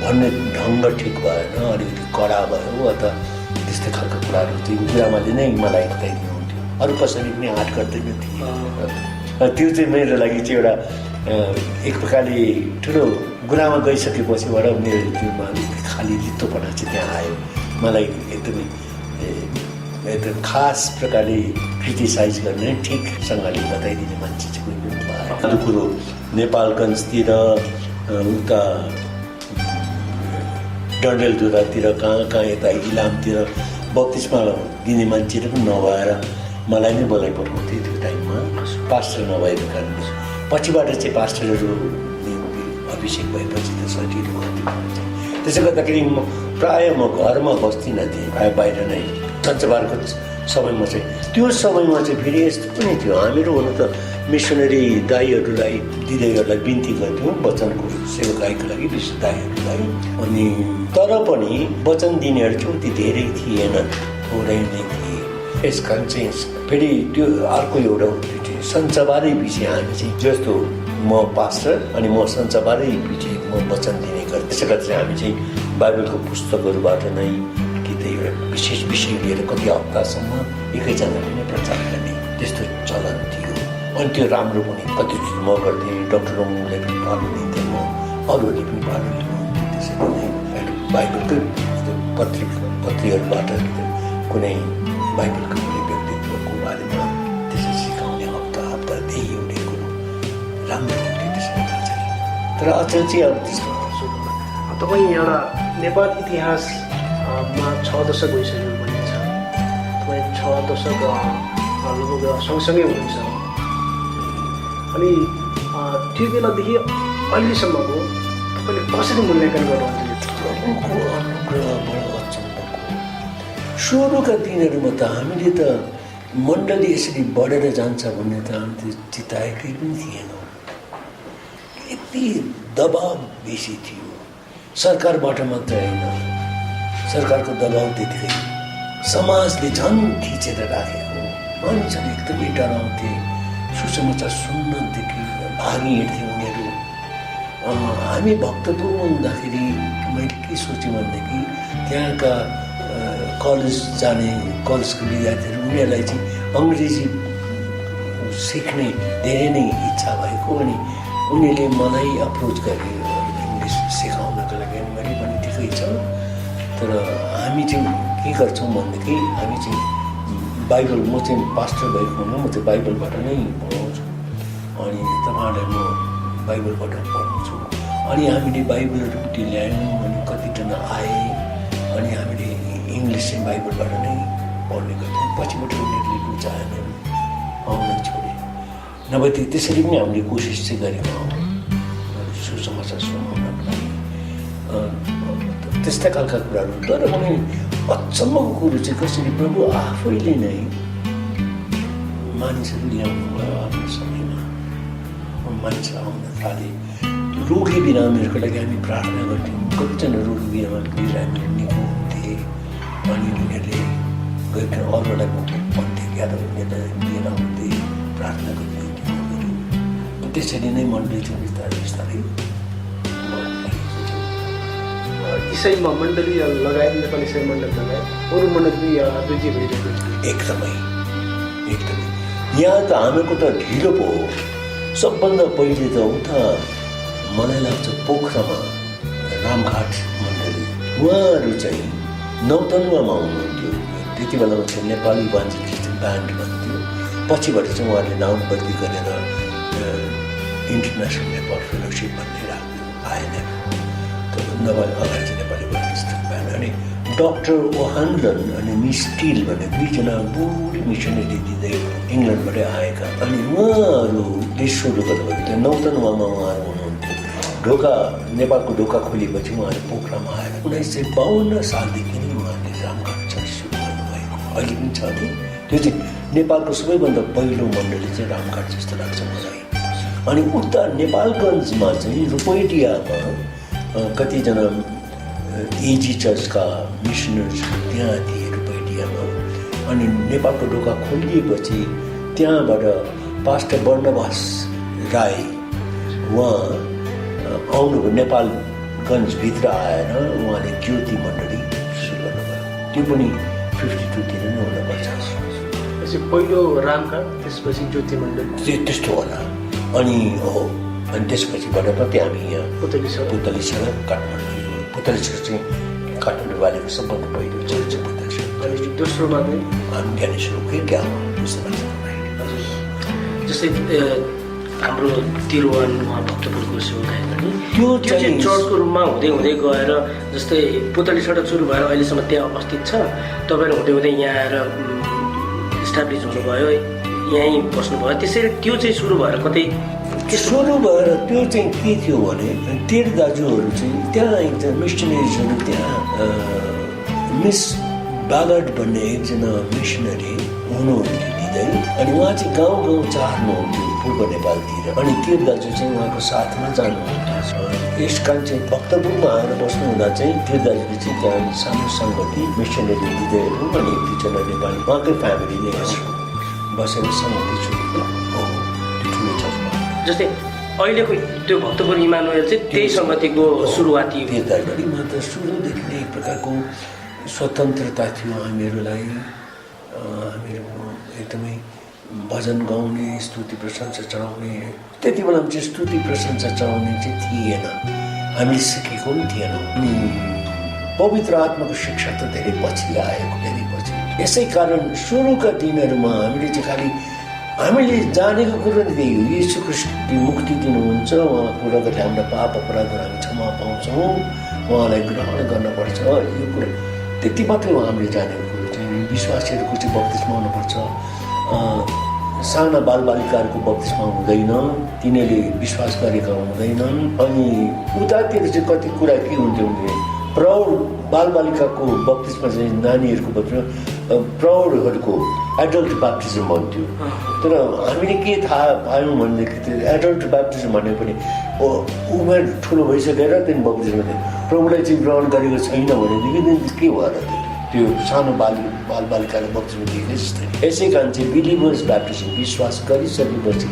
भन्ने ढङ्ग ठिक भएन, अलिकति कडा भयो अथवा त्यस्तो खालको कुराहरू चाहिँ गुरुआमाले नै मलाई बताइदिनुहुन्थ्यो। अरू कसैले पनि आँट गर्दैन थिए। त्यो चाहिँ मेरो लागि चाहिँ एउटा एक प्रकारले ठुलो गुरुआमा गइसकेपछिबाट मेरो जिउमा खाली लित्तोपना चाहिँ त्यहाँ आयो। मलाई एकदम खास प्रकारले क्रिटिसाइज गर्ने ठिकसँगले बताइदिने मान्छे चाहिँ कोही पनि भएन। अरू कुरो नेपालगञ्जतिर उता डडेलधुरातिर कहाँ यता इलामतिर बत्तिसमा दिने मान्छेहरू पनि नभएर मलाई नै बोलाइ पठाउँथे त्यो टाइममा, पास्टर नभएको कारणले। पछिबाट चाहिँ पास्टरहरू अभिषेक भएपछि त सजिलो भयो। त्यसो गर्दाखेरि प्रायः म घरमा बस्दिनँ थिएँ, प्रायः बाहिर नै सञ्चबारको समयमा चाहिँ। त्यो समयमा चाहिँ फेरि यस्तो पनि थियो, हामीहरू हुन त मिसनरी दाईहरूलाई दिदीहरूलाई बिन्ती गर्थ्यौँ वचनको सेवकाईको लागि, विशेष दाईहरूलाई। अनि तर पनि वचन दिनेहरू चाहिँ उति धेरै थिएन, थोरै नै थिए। यस कारण चाहिँ फेरि त्यो अर्को एउटा सञ्चबारै पछि हामी चाहिँ जस्तो म पास्टर अनि म सञ्चबारै पछि म वचन दिने गर्थेँ। त्यसै गरी चाहिँ हामी चाहिँ बाइबलको पुस्तकहरूबाट नै कि त एउटा विशेष विषय लिएर कति हप्तासम्म एकैजनाले नै प्रचार गर्ने त्यस्तो चलन थियो। अनि त्यो राम्रो पनि कति म गर्थेँ, डक्टर रङ्गुले पनि भाग लिन्थेँ, म अरूहरूले पनि भाग लिनुहुन्थ्यो। त्यसै गरी बाइबलकै पत्रीहरूबाट कुनै बाइबलको कुनै व्यक्तित्वको बारेमा त्यसै सिकाउने हप्ता त्यही एउटै कुरो राम्रो हुन्थ्यो त्यसमा चाहिँ। तर अचेल चाहिँ अब त्यस्तो तपाईँ एउटा नेपाल इतिहासमा 6 दशक भइसक्यो भन्ने छ। तपाईँ 6 दशक लगभग सँगसँगै हुनुहुन्छ। अनि त्यो बेलादेखि अहिलेसम्मको तपाईँले कसरी मूल्याङ्कन गर्नुहुन्छ? प्रभुको अनुग्रहबाट अचम्मको सुरुका दिनहरूमा त हामीले त मण्डली यसरी बढेर जान्छ भन्ने त हामीले चिताएकै पनि थिएनौँ। यति दबाब बेसी थियो, सरकारबाट मात्रै होइन, सरकारको दबाब त्यतिकै समाजले झन् थिचेर राखेको। मानिसहरू एकदमै डराउँथे, सुसमाचार सुन्नदेखि भागी हिँड्थे उनीहरू। हामी भक्तपुर हुँदाखेरि मैले के सोचेँ भनेदेखि त्यहाँका कलेज जाने कलेजको विद्यार्थीहरू उनीहरूलाई चाहिँ अङ्ग्रेजी सिक्ने धेरै नै इच्छा भएको। अनि उनीहरूले मलाई अप्रोच गरे इङ्ग्लिस सिकाउनको लागि। अनि मैले पनि ठिकै छ, तर हामी चाहिँ के गर्छौँ भनेदेखि हामी चाहिँ बाइबल, म चाहिँ पास्टर भएको हुनु म चाहिँ बाइबलबाट नै पढाउँछु, अनि तपाईँहरूलाई म बाइबलबाट पढाउँछु। अनि हामीले बाइबलहरू पनि ल्यायौँ, अनि कतिजना आए, अनि हामीले इङ्ग्लिस चाहिँ बाइबलबाट नै पढ्ने गर्थ्यौँ। पछिबाट उनीहरूले रुचाएन, आउन छोडे। नभए त्यसरी पनि हामीले कोसिस चाहिँ गरेको हौँ सुसमाचार सुनाउनको लागि, त्यस्ता खालका कुराहरू। तर पनि अचम्मको कुरो चाहिँ कसरी प्रभु आफैले नै मानिसहरू ल्याउनु भयो आफ्नो समयमा। मानिस आउन थाले, रोगी बिरामीहरूको लागि हामी प्रार्थना गर्थ्यौँ। कतिजना रोगी बिरामीहरू निको हुन्थे, अनि उनीहरूले गइकन अरूलाई भन्थे, क्या त उनीहरूलाई लिएर आउँथे, प्रार्थना गर्ने। त्यसरी नै मण्डली चाहिँ बिस्तारै बिस्तारै इसाईमा मण्डली लगायत, नेपाली इसाई मण्डली लगायत अरू मण्डली पनि वृद्धि भइरहेको छ। एकदमै यहाँ त हामीको त ढिलो पो हो। सबभन्दा पहिले त उता मलाई लाग्छ पोखरामा रामघाट मण्डली, उहाँहरू चाहिँ नौतन्वामा हुनुहुन्थ्यो। त्यति बेलामा चाहिँ नेपाली इभान्जेलिस्ट ब्यान्ड भन्थ्यो। पछिबाट चाहिँ उहाँहरूले नाम बदली गरेर इन्टरनेसनल नेपाल फेलोसिप भन्ने राख्यो, आएन। नभए अगाडि चाहिँ नेपाली इभान्जेलिस्ट ब्यान्ड। अनि डक्टर ओहानलन अनि मिस स्टिल भन्ने दुईजना बुढी मिसनरी दिँदै इङ्ल्यान्डबाटै आएका, अनि उहाँहरूले सुरु गर्नुभएको थियो। नौतन्वामा उहाँहरू हुनुहुन्थ्यो। नेपालको ढोका खोलिएपछि उहाँले पोखरामा आएर 1952 सालदेखि नै उहाँले रामघाट चर्च सुरु गर्नुभएको अहिले पनि छ नि त्यो चाहिँ नेपालको सबैभन्दा पहिलो मण्डली चाहिँ रामघाट जस्तो लाग्छ मलाई। अनि उता नेपालगञ्जमा चाहिँ रुपैडियामा कतिजना एजी चर्चका मिसनरीहरू त्यहाँ थिए रुपैडियामा। अनि नेपालको ढोका खोलिएपछि त्यहाँबाट पास्टर बर्नबास राई उहाँ आउनुभयो नेपालगञ्जभित्र आएर उहाँले ज्योति मण्डली सुरु गर्नुभयो। त्यो पनि 52 तिर नै हुनुपर्छ। पहिलो रामघाट त्यसपछि ज्योति मण्डली त्यस्तो होला। अनि त्यसपछिबाट मात्रै हामी यहाँ पुतली सडक काठमाडौँ पुतली सडक चाहिँ काठमाडौँ वालेको सबभन्दा पहिलो चर्च पुतली सडक। अनि दोस्रोमा चाहिँ हामी ज्ञानेश्वरकै क्या जस्तै हाम्रो तिरुवन उहाँ भक्तपुरको सेवाकाई पनि त्यो चाहिँ चर्चको रूपमा हुँदै हुँदै गएर जस्तै पुतली सडक सुरु भएर अहिलेसम्म त्यहाँ अवस्थित छ। तपाईँहरू हुँदै हुँदै यहाँ आएर इस्टाब्लिस हुनुभयो, यहीँ बस्नुभयो। त्यसरी त्यो चाहिँ सुरु भएर कतै सुरु भएर त्यो चाहिँ के थियो भने तेर दाजुहरू चाहिँ त्यहाँ एकजना मिसनरिजहरू त्यहाँ मिस बागट भन्ने एकजना मिसनरी हुनुहुन्थ्यो दिँदै। अनि उहाँ चाहिँ गाउँ गाउँ चाहनुहुन्थ्यो पूर्व नेपालतिर। अनि तेर दाजु चाहिँ उहाँको साथमा जानुहुन्थ्यो। यस कारण चाहिँ भक्तपुरमा आएर बस्नु हुँदा चाहिँ तेर दाजुले चाहिँ त्यहाँ सानो सङ्गति मिसनरी दिँदैहरू अनि एक दुईजना नेपाली उहाँकै फ्यामिलीले बसेर सङ्गति सुरु हो त्यो ठुलो चर्चमा। जस्तै अहिलेको त्यो भक्तपुर इमानुएल चाहिँ त्यही सङ्गतिको सुरुवाती तीर्थहरिमा त सुरुदेखि नै एक प्रकारको स्वतन्त्रता थियो हामीहरूलाई। हामीहरू एकदमै भजन गाउने स्तुति प्रशंसा चढाउने त्यति बेला चाहिँ स्तुति प्रशंसा चढाउने चाहिँ थिएन, हामीले सिकेको पनि थिएन। अनि पवित्र आत्माको शिक्षा त धेरै पछि आएको, धेरै पछि। यसै कारण सुरुका दिनहरूमा हामीले चाहिँ खालि हामीले जानेको कुरो नै त्यही हो, यीशु ख्रीष्टले मुक्ति दिनुहुन्छ, उहाँको रगतले हाम्रा पाप अपराधहरू हामी क्षमा पाउँछौँ, उहाँलाई ग्रहण गर्नुपर्छ, यो कुरो त्यति मात्रै हो हामीले जानेको कुरो चाहिँ। विश्वासीहरूको चाहिँ बप्तिस्मा हुनुपर्छ, साना बालबालिकाहरूको बप्तिस्मा हुँदैन, तिनीहरूले विश्वास गरेका हुँदैनन्। अनि उतातिर चाहिँ कति कुरा के हुन्थ्यो भने प्रौढ बालबालिकाको बप्तिस्मा चाहिँ नानीहरूको बप्तिस्मा प्रौढहरूको एडल्ट ब्याप्टिजम भन्थ्यो। तर हामीले के थाहा पायौँ भनेदेखि त्यो एडल्ट ब्याप्टिजम भने पनि उमेर ठुलो भइसकेर त्यहाँदेखि बप्तिस्मा थियो, प्रभुलाई चाहिँ ग्रहण गरेको छैन भनेदेखि के भयो र त्यो सानो बालबालिकाले बप्तिस्मा दिएकै जस्तै। यसै कारण चाहिँ बिलिभर्स ब्याप्टिजम विश्वास गरिसकेपछि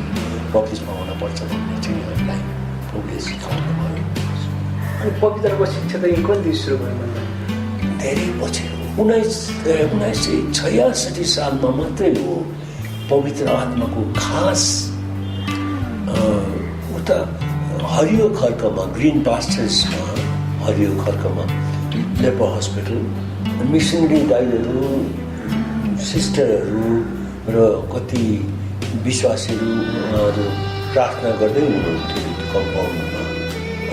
बप्तिस्मा हुनुपर्छ भन्ने चाहिँ हामीलाई प्रभुले सिकाउनु भयो। अनि पवित्रको शिक्षा त यो कति सुरु भयो भन्दा धेरै पछि 1966 सालमा मात्रै हो पवित्र आत्माको खास उता हरियो खर्कमा ग्रिन पास्टर्समा हरियो खर्कमा लेपर हस्पिटल मिसनरी दाइहरू सिस्टरहरू र कति विश्वासीहरू उहाँहरू प्रार्थना गर्दै हुनुहुन्थ्यो त्यो कम्पाउन्डमा।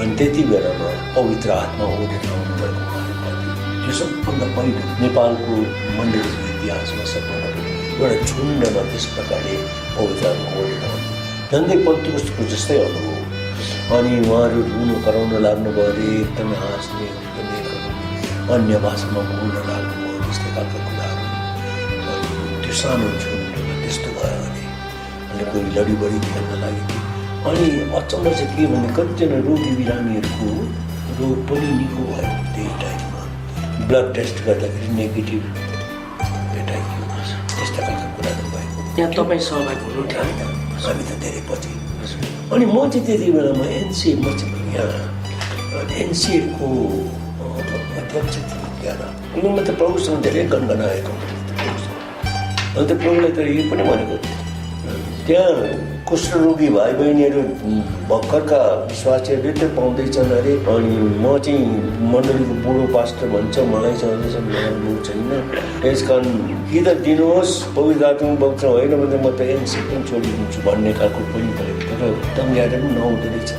अनि त्यति बेलामा पवित्र आत्मा ओढेर आउनुभएको त्यो सबभन्दा पहिलो नेपालको मण्डलीको इतिहासमा सबभन्दा एउटा झुन्डमा त्यस प्रकारले पवित्र आत्मा ओढेर आउनु झन्डै पन्तुको जस्तै अनुभव। अनि उहाँहरू रुनु कराउन लाग्नुभयो अरे, एकदमै हाँस्ने अन्य भाषामा बोल्न लाग्नुभयो, त्यस्तै खालको कुराहरू। अनि त्यो सानो झुन्डमा त्यस्तो भयो भने अनि कोही लडीबडी खेल्न लाग्यो। अनि अचम्म चाहिँ के भने कतिजना रोगी बिरामीहरूको रोग पनि निको भयो त्यही टाइममा। ब्लड टेस्ट गर्दाखेरि नेगेटिभ भेटाइयो, त्यस्ता खालको कुराहरू भएको। त्यहाँ तपाईँ सहभागी हुनुहुन्थ्यो होइन? हामी त धेरै पछि। अनि म चाहिँ त्यति बेलामा एनसिए म चाहिँ यहाँ एनसिएको अध्यक्ष थिएँ त्यहाँ। अनि म त प्रभुसँग धेरै गनगनाएको अन्त प्रभुलाई त यो पनि भनेको त्यहाँ कुष्ठरोगी भाइ बहिनीहरू भर्खरका विश्वासीहरूले त पाउँदैछन् अरे। अनि म चाहिँ मण्डलीको बुढो पास्टर भन्छ, मलाई चाहिँ बुढो छैन, त्यस कारण कि त दिनुहोस् पवित्र आत्मा बग्छ, होइन भने म त एनसी पनि छोडिदिन्छु भन्ने खालको पनि भएको। तर एकदम याद पनि नहुँदो रहेछ,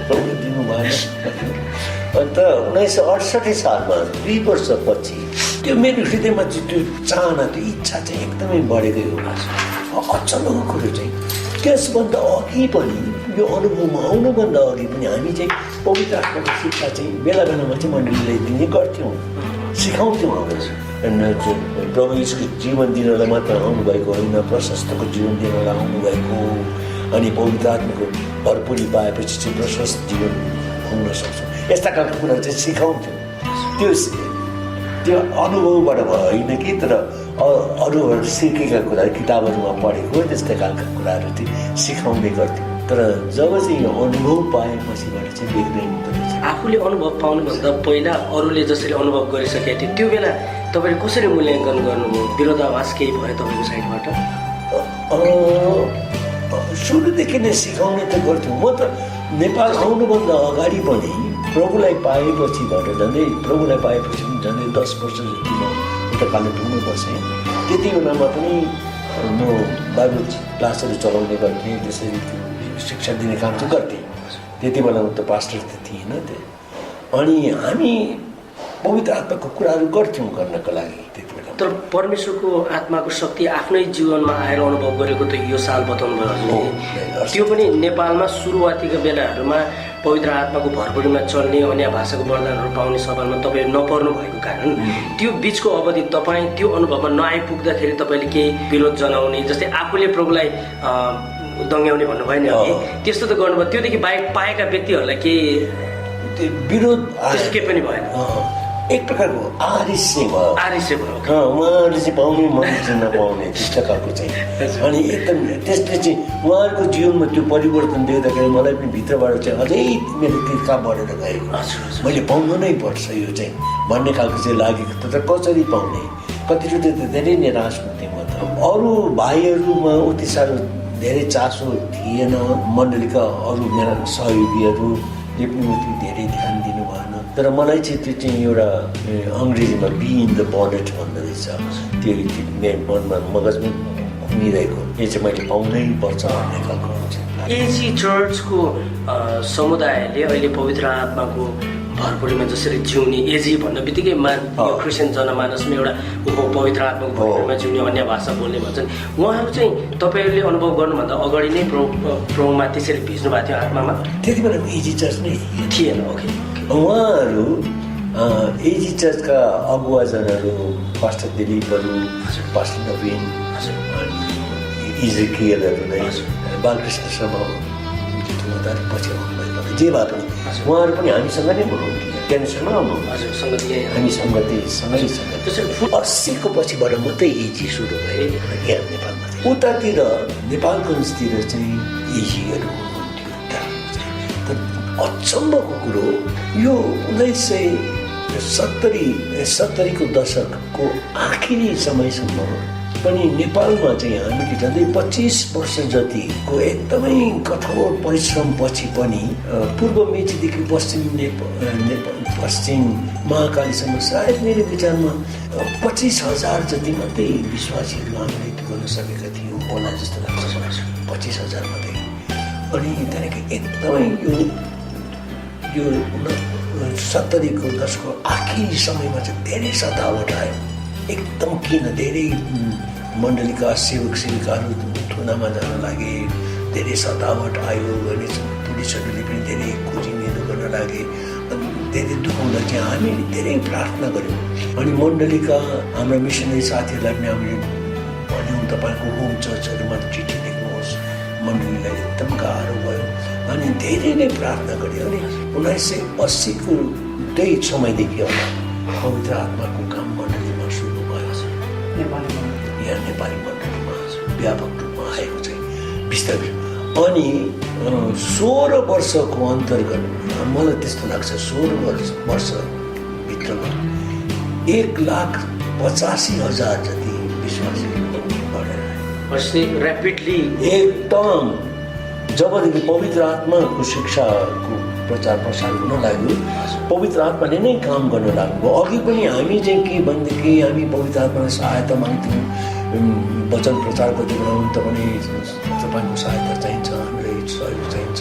प्रभुले दिनु भएन। अन्त 1968 सालमा 2 वर्षपछि त्यो मेरो हृदयमा चाहिँ त्यो चाहना त्यो इच्छा चाहिँ एकदमै बढेकै होला। अचम्मको कुरो चाहिँ त्यसभन्दा अघि पनि यो अनुभवमा आउनुभन्दा अघि पनि हामी चाहिँ पवित्र आत्माको शिक्षा चाहिँ बेला बेलामा चाहिँ मण्डलीलाई दिने गर्थ्यौँ, सिकाउँथ्यौँ। प्रभु यीशुको जीवन दिनलाई मात्र आउनुभएको होइन, प्रशस्तको जीवन दिनलाई आउनुभएको। अनि पवित्र आत्माको भरपुरी पाएपछि चाहिँ प्रशस्त जीवन पाउन सक्छौँ, यस्ता खालको कुरा चाहिँ सिकाउँथ्यौँ। त्यो अनुभवबाट होइन कि, तर अरूहरू सिकेका कुराहरू किताबहरूमा पढेको त्यस्तै खालका कुराहरू चाहिँ सिकाउने गर्थ्यौँ। तर जब चाहिँ यो अनुभव पाएपछिबाट चाहिँ बेग्लै हुँदो रहेछ। आफूले अनुभव पाउनुभन्दा पहिला अरूले जसरी अनुभव गरिसकेको थियो त्यो बेला तपाईँले कसरी मूल्याङ्कन गर्नुभयो? विरोधाभास केही भयो तपाईँको साइडबाट? सुरुदेखि नै सिकाउने त गर्थ्यौँ। म त नेपाल आउनुभन्दा अगाडि पनि प्रभुलाई पाएपछिबाट प्रभुलाई पाएपछि झन्डै 10 वर्ष जति म उता कालेबुङमै बसेँ। त्यति बेलामा पनि म बाइबल क्लासहरू चलाउने गर्थेँ, त्यसरी शिक्षा दिने काम चाहिँ गर्थेँ। त्यति बेलामा त पास्टर त थिएन त्यो। अनि हामी पवित्र आत्माको कुराहरू गर्थ्यौँ गर्नको लागि त्यति बेला। तर परमेश्वरको आत्माको शक्ति आफ्नै जीवनमा आएर अनुभव गरेको त यो साल बताउनु भयो हजुरले। त्यो पनि नेपालमा सुरुवातीका बेलाहरूमा पवित्र आत्माको भरपुरीमा चल्ने अन्य भाषाको वरदानहरू पाउने सवालमा तपाईँ नपर्नु भएको कारण त्यो बिचको अवधि तपाईँ त्यो अनुभवमा नआइपुग्दाखेरि तपाईँले केही विरोध जनाउने, जस्तै आफूले प्रभुलाई दङ्ग्याउने भन्नुभयो नि अघि, त्यस्तो त गर्नुभयो। त्योदेखि बाहेक पाएका व्यक्तिहरूलाई केही विरोध त्यस्तो केही पनि भएन? एक प्रकारको आरिस्य भयो। उहाँहरूले चाहिँ पाउने, मैले चाहिँ नपाउने त्यस्तो खालको चाहिँ। अनि एकदम त्यसले चाहिँ उहाँहरूको जीवनमा त्यो परिवर्तन देख्दाखेरि मलाई पनि भित्रबाट चाहिँ अझै मेरो तिर्खा बढेर गएको, मैले पाउनु नै पर्छ यो चाहिँ भन्ने खालको चाहिँ लागेको। तर कसरी पाउने, कतिचोटि त धेरै निराश हुन्थेँ म त। अरू भाइहरूमा उति साह्रो धेरै चासो थिएन, मण्डलीका अरू मेरा सहयोगीहरूले पनि उति धेरै ध्यान दिनु भएन। तर मलाई चाहिँ त्यो चाहिँ एउटा अङ्ग्रेजीमा बी इन द बनेट भन्दो रहेछ, त्यो मेरो मनमा मगजमा घुमिरहेको, यो चाहिँ मैले पाउनै पर्छ भन्ने खालको हुन्छ। एजी चर्चको समुदायले अहिले पवित्र आत्माको भरपुरीमा जसरी जिउने, एजी भन्ने बित्तिकै क्रिस्चियन जनमानसमा एउटा पवित्र आत्माको भरपुरीमा जिउने, अन्य भाषा बोल्ने भन्छन्, उहाँहरू चाहिँ तपाईँहरूले अनुभव गर्नुभन्दा अगाडि नै प्रभुमा त्यसरी भिज्नु भएको थियो आत्मामा? त्यति बेला एजी चर्च नै थिएन। ओके, उहाँहरू एजी चर्चका अगुवाजनहरू पास्टर दिलीपहरू, पास्टर नवीन, इजकियलहरू नै, बालकृष्ण शर्मा पछि आउनुभएको, जे भए पनि उहाँहरू पनि हामीसँग नै हुनुहुन्थ्यो, टेन्सनमा आउनु हामी सङ्गतिसँगै 80को पछिबाट मात्रै एजी सुरु भए यहाँ नेपालमा। उतातिर नेपालगञ्जतिर चाहिँ एजीहरू हुनुहुन्थ्यो। तर अचम्मको कुरो यो 1970को दशकको आखिरी समयसम्म पनि नेपालमा चाहिँ हामीले झन्डै 25 वर्ष जतिको एकदमै कठोर परिश्रम पछि पनि पूर्व मेचीदेखि पश्चिम महाकालीसम्म सायद मेरो विचारमा 25,000 जति मात्रै विश्वासीहरू हामीले गर्न सकेका थियौँ होला जस्तो लाग्छ मलाई, 25,000 मात्रै। अनि त्यहाँदेखि एकदमै यो 70को दशकको आखिरी समयमा चाहिँ धेरै सतावट आयो, एकदम किन धेरै मण्डलीका सेवक सेविकाहरू थुनामा जान लागे, धेरै सतावट आयो भने पुलिसहरूले पनि धेरै खोजिमेलो गर्न लागे। अनि धेरै दुःख हुँदा चाहिँ हामीले धेरै प्रार्थना गऱ्यौँ। अनि मण्डलीका हाम्रा मिसनरी साथीहरूलाई पनि हामीले भन्यौँ तपाईँको होम चर्चहरूमा चिठी लेख्नुहोस्, मण्डलीलाई एकदम गाह्रो भयो। अनि धेरै नै प्रार्थना गरेँ। अनि 1980को त्यही समयदेखि होला पवित्र आत्माको काम मण्डलीमा सुरु भयो। यहाँ नेपाली मण्डलीमा व्यापक रूपमा आएको चाहिँ बिस्तारै। अनि 16 वर्षको अन्तर्गत मलाई त्यस्तो लाग्छ 16 वर्षभित्रमा 1,85,000 जति विश्वासी बढेर ऱ्यापिडली एकदम जबदेखि पवित्र आत्माको शिक्षाको प्रचार प्रसार हुन लाग्यो, पवित्र आत्माले नै काम गर्न लाग्यो। अघि पनि हामी चाहिँ के भनेदेखि हामी पवित्र आत्मालाई सहायता माग्थ्यौँ, वचन प्रचार गर्दै गराउनु त पनि तपाईँको सहायता चाहिन्छ, हामीलाई सहयोग चाहिन्छ,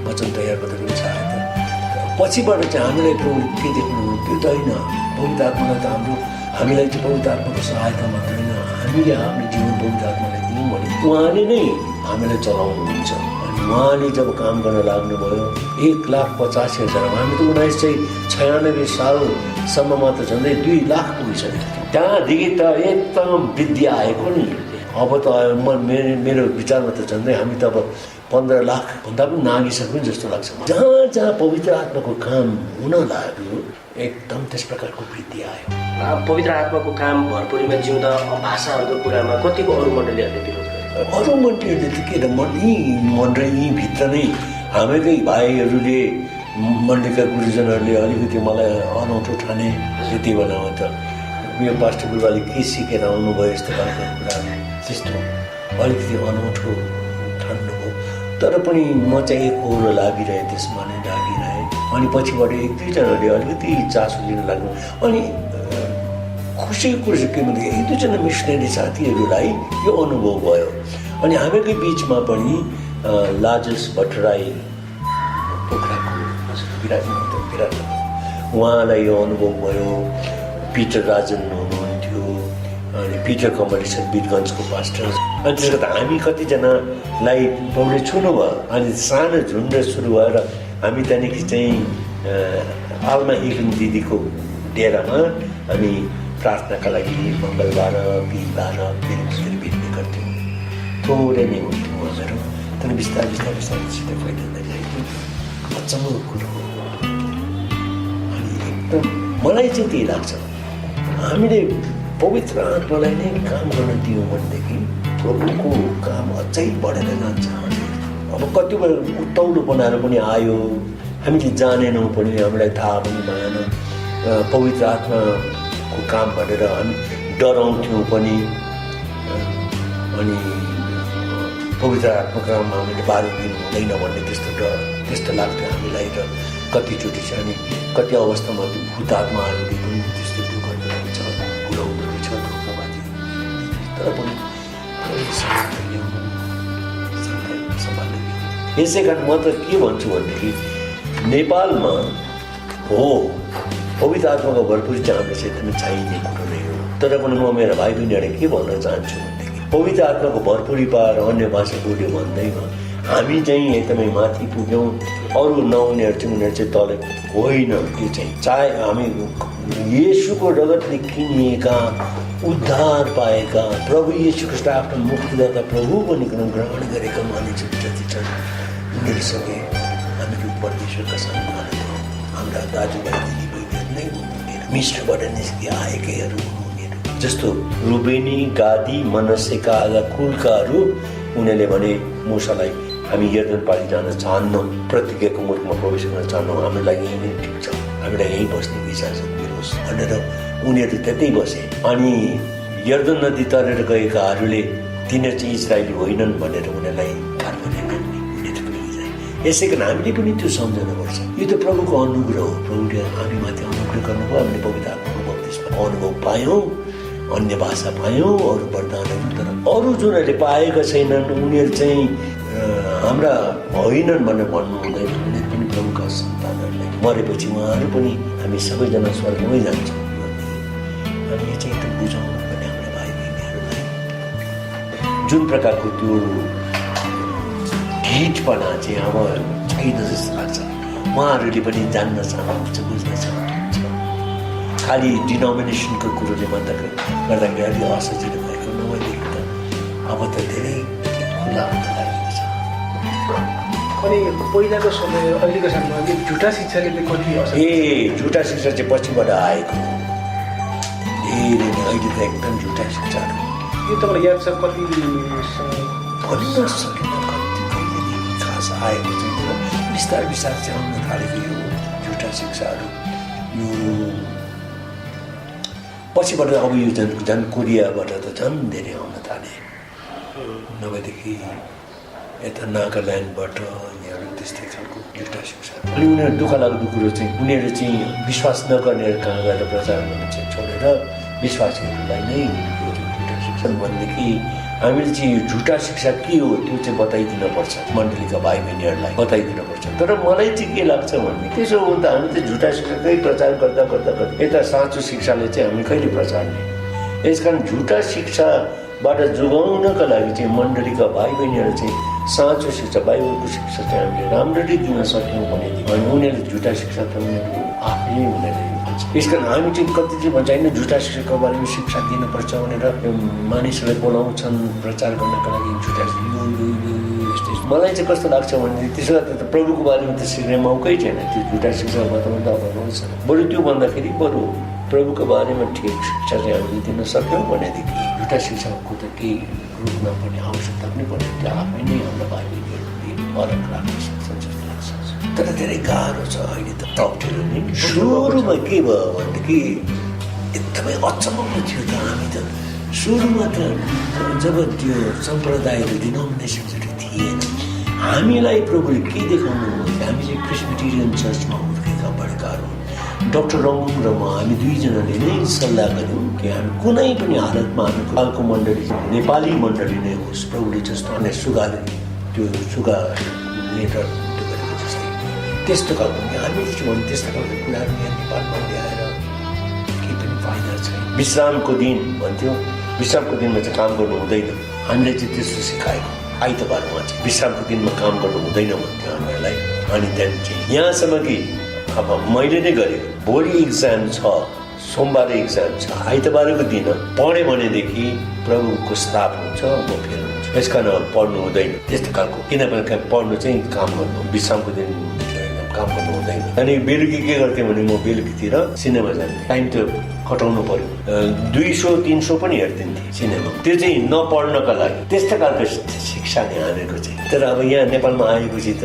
वचन तयार गर्दा पनि सहायता। पछिबाट चाहिँ हामीलाई प्रभु के देख्नु, त्यो त होइन, पवित्र आत्मालाई त हामीलाई चाहिँ पवित्र आत्माको सहायता मात्र होइन, हामीले आफ्नो जीवन पवित्र आत्मालाई दियौँ भने उहाँले नै हामीलाई चलाउनुहुन्छ। अनि उहाँले जब काम गर्न लाग्नुभयो 1,50,000 हामी त 1996 सालसम्ममा त झन्डै 2 लाख पुगिसकेको थियो। त्यहाँदेखि त एकदम वृद्धि आएको नि। अब त मेरो विचारमा त झन्डै हामी त अब 15 लाख भन्दा पनि नागिसक्यो जस्तो लाग्छ। जहाँ जहाँ पवित्र आत्माको काम हुन लाग्यो एकदम त्यस प्रकारको वृद्धि आयो। पवित्र आत्माको काम भरपुरीमा जिउँदा भाषाहरूको कुरामा कतिको अरू मण्डलीहरूले विरोध गरे? अरू मण्डलीहरूले त के मण्डली भित्र नै हाम्रै भाइहरूले मण्डलीका गुरुजनहरूले अलिकति मलाई अनौठो ठाने। त्यति बेलामा त यो पास्टर गुरुबाले के सिकेर आउनुभयो यस्तो खालको कुराहरू त्यस्तो अलिकति अनौठो ठान्नुभयो। तर पनि म चाहिँ एकहोरो लागिरहेँ, त्यसमा नै लागिरहेँ। अनि पछिबाट 1-2जनाले अलिकति चासो लिन लाग्नु। अनि खुसीको कुरो के भन्दा 1-2जना मिसनरी साथीहरूलाई यो अनुभव भयो। अनि हामीकै बिचमा पनि लाजस भट्टराई पोखराको विराट उहाँलाई यो अनुभव भयो। पिटर राजन हुनुहुन्थ्यो, अनि पिटर कम्पटिसन वीरगन्जको पास्टर। अनि त्यसको त हामी कतिजनालाई प्रभुले छुनुभयो। अनि सानो झुन्ड सुरु भएर हामी त्यहाँदेखि चाहिँ आल्मा हिगन दिदीको डेरामा हामी प्रार्थनाका लागि मङ्गलबार बिहिबार फेरि भेट्ने गर्थ्यौँ। थोरै नै हुन्थ्यौँ उहाँहरू, तर बिस्तारै सिधै फैलिँदै गएको अचम्मको कुरो हो। अनि एकदम मलाई चाहिँ त्यही लाग्छ, हामीले पवित्र आत्मालाई नै काम गर्न दियौँ भनेदेखि प्रभुको काम अझै बढेर जान्छ। अब कतिपय उत्ताउलो बनाएर पनि आयो, हामीले जानेनौँ पनि, हामीलाई थाहा पनि भएन पवित्र आत्माको काम भनेर हामी डराउँथ्यौँ पनि। अनि पवित्र आत्माको काममा हामीले बारो दिनु हुँदैन भन्ने त्यस्तो लाग्थ्यो हामीलाई। र कतिचोटि चाहिँ अनि कति अवस्थामा भूत आत्माहरूले पनि त्यस्तो दुःख हुन्छ, पुऱ्याउँदो रहेछ धोकाबाजी। तर पनि यसै कारण म त के भन्छु भनेदेखि नेपालमा हो पवित्र आत्माको भरपुरी चाहिँ हाम्रो क्षेत्रमा चाहिने कुरो नै हो। तर पनि म मेरा भाइ बहिनीहरूलाई के भन्न चाहन्छु भनेदेखि पवित्र आत्माको भरपुरी पाएर अन्य भाषा बोल्यो भन्दैमा हामी चाहिँ एकदमै माथि पुग्यौँ, अरू नहुनेहरू चाहिँ उनीहरू चाहिँ तल होइन। त्यो चाहिँ चाहे हामी येशूको रगतले किनिएका उद्धार पाएका प्रभु येशू ख्रीष्ट आफ्नो मुक्तिदाता प्रभु बनिकन ग्रहण गरेका मानिसहरू जति छन् उनीहरूसँगै हामीहरू परमेश्वरका सन्तानहरू, हाम्रा दाजुभाइ दिदीबहिनीहरू नै हुनुहुनेहरू, मिश्रबाट निस्कि आएकैहरू हुनुहुनेहरू। जस्तो रुबेनी, गादी, मनस्सेका आधा कुलकाहरू उनीहरूले भने मुसालाई हामी यर्दन पारी जान चाहन्नौँ, प्रतिज्ञाको मुलुकमा प्रवेश गर्न चाहन्नौँ, हाम्रो लागि यहीँ नै ठिक छ, हामीलाई यहीँ बस्ने इजाजत दिनुहोस् भनेर उनीहरू त्यतै बसे। अनि यर्दन नदी तरेर गएकाहरूले तिनीहरू चाहिँ इजरायली होइनन् भनेर उनीहरूलाई कारवाही गर्ने उनीहरू पनि इजरायल। यसै कारण हामीले पनि त्यो सम्झनुपर्छ, यो त प्रभुको अनुग्रह हो। प्रभुले हामीमाथि अनुग्रह गर्नुभयो, हामीले पवित्र आत्माको बप्तिस्मा अनुभव पायौँ, अन्य भाषा पायौँ, अरू वरदानहरू। तर अरू जुनहरूले पाएका छैनन् उनीहरू चाहिँ हाम्रा होइनन् भनेर भन्नु हुँदैन। उनीहरू पनि प्रभुका सन्तानहरूले मरेपछि उहाँहरू पनि हामी सबैजना स्वर्गमै जान्छौँ। हामी यो चाहिँ एकदम बुझाउनु पर्ने हाम्रो भाइ बहिनीहरूलाई जुन प्रकारको त्यो ढिटपना चाहिँ अब छैन जस्तो लाग्छ। उहाँहरूले पनि जान्न चाहनुहुन्छ, बुझ्न चाहनुहुन्छ। खालि डिनोमिनेसनको कुरोले गर्दाखेरि अलि असजिलो भएको नभएदेखि त अब त धेरै खुला हुन लागेको छ। अनि पहिलाको समय अहिलेको समयमा यो झुटा शिक्षाले कति असर? झुटा शिक्षा चाहिँ पछिबाट आएको धेरै नै। अहिले त एकदम झुटा शिक्षाहरू यो तपाईँलाई याद छ कति भन्न सकिन कति कहिलेदेखि खास आएको चाहिँ बिस्तारै चाहिँ आउन थालेको यो झुटा शिक्षाहरू। यो पछिबाट अब यो झन् कोरियाबाट त झन् धेरै आउन थाले, नभएदेखि यता नागाल्यान्डबाट यिनीहरू त्यस्तै खालको झुटा शिक्षा। अनि उनीहरू दुःख लाग्दो कुरो चाहिँ उनीहरू चाहिँ विश्वास नगर्नेहरू कहाँ गएर प्रचार गर्न चाहिँ छोडेर विश्वासीहरूलाई नै यो झुटा शिक्षा भनेदेखि हामीले चाहिँ यो झुटा शिक्षा के हो त्यो चाहिँ बताइदिनुपर्छ, मण्डलीका भाइ बहिनीहरूलाई बताइदिनुपर्छ। तर मलाई चाहिँ के लाग्छ भने त्यसो हो त हामी चाहिँ झुटा शिक्षाकै प्रचार गर्दा यता साँचो शिक्षाले चाहिँ हामी कहिले प्रचार नै यसकारण झुटा शिक्षाबाट जोगाउनका लागि चाहिँ मण्डलीका भाइ बहिनीहरू चाहिँ साँचो शिक्षा बाइबलको शिक्षा चाहिँ हामीले राम्ररी दिन सक्यौँ भनेदेखि अनि उनीहरूले झुटा शिक्षा त उनीहरू आफै उनीहरूले भन्छ। यसकारण हामी चाहिँ कति चाहिँ भन्छ होइन झुटा शिक्षाको बारेमा शिक्षा दिनुपर्छ भनेर मानिसहरूलाई बोलाउँछन् प्रचार गर्नका लागि झुटा यस्तो मलाई चाहिँ कस्तो लाग्छ भने त्यसो गर्दा त प्रभुको बारेमा त सिक्ने मौकै छैन। त्यो झुटा शिक्षामा त हुन्छ बरु त्यो भन्दाखेरि बरु प्रभुको बारेमा ठिक शिक्षा चाहिँ हामीले दिन सक्यौँ भनेदेखि झुटा शिक्षाको त केही रुक्न पर्ने आवश्यकता पनि पर्ने त्यो आफै नै हाम्रो भाइ बहिनीहरूले फरक राख्न सक्छ जस्तो लाग्छ। तर धेरै गाह्रो छ अहिले त अप्ठ्यारो नि। सुरुमा के भयो भनेदेखि एकदमै अचम्मको थियो त हामी त सुरुमा त जब त्यो सम्प्रदायहरू डिनोमिनेसन्सहरू थिएन हामीलाई प्रभुले के देखाउनु भयो हामी चाहिँ प्रेस्बिटेरियन चर्चमा हुर्केका बढेकाहरू डाक्टर रङ्गुङ र म हामी दुईजनाले नै सल्लाह गऱ्यौँ कि हामी कुनै पनि हालतमा हामी कालको मण्डली नेपाली मण्डली नै होस् प्रभुले जस्तो अनि सुगाले त्यो सुगा नेटर त्यो गरेको जस्तै त्यस्तो खालको हामीले चाहिँ भने त्यस्तो खालको कुराहरू यहाँ नेपालमा ल्याएर केही पनि फाइदा छैन। विश्रामको दिन भन्थ्यो विश्रामको दिनमा चाहिँ काम गर्नु हुँदैन हामीले चाहिँ त्यस्तो सिकाएको आइतबारमा चाहिँ विश्रामको दिनमा काम गर्नु हुँदैन भन्थ्यो हामीहरूलाई। अनि त्यहाँदेखि चाहिँ यहाँसम्म कि अब मैले नै गरेको भोलि इक्जाम छ सोमबार इक्जाम छ आइतबारको दिन पढेँ भनेदेखि प्रभुको श्राप हुन्छ म फेल हुन्छ। यस कारण पढ्नु हुँदैन त्यस्तो खालको किनभने पढ्नु चाहिँ काम गर्नु विश्रामको दिन काम गर्नु हुँदैन। अनि बेलुकी के गर्थेँ भने म बेलुकीतिर सिनेमा जान्थेँ टाइम त कटाउनु पर्यो 200-300 पनि हेरिदिन्थेँ सिनेमा त्यो चाहिँ नपढ्नका लागि त्यस्तो खालको शिक्षा नै हानेको चाहिँ। तर अब यहाँ नेपालमा आएपछि त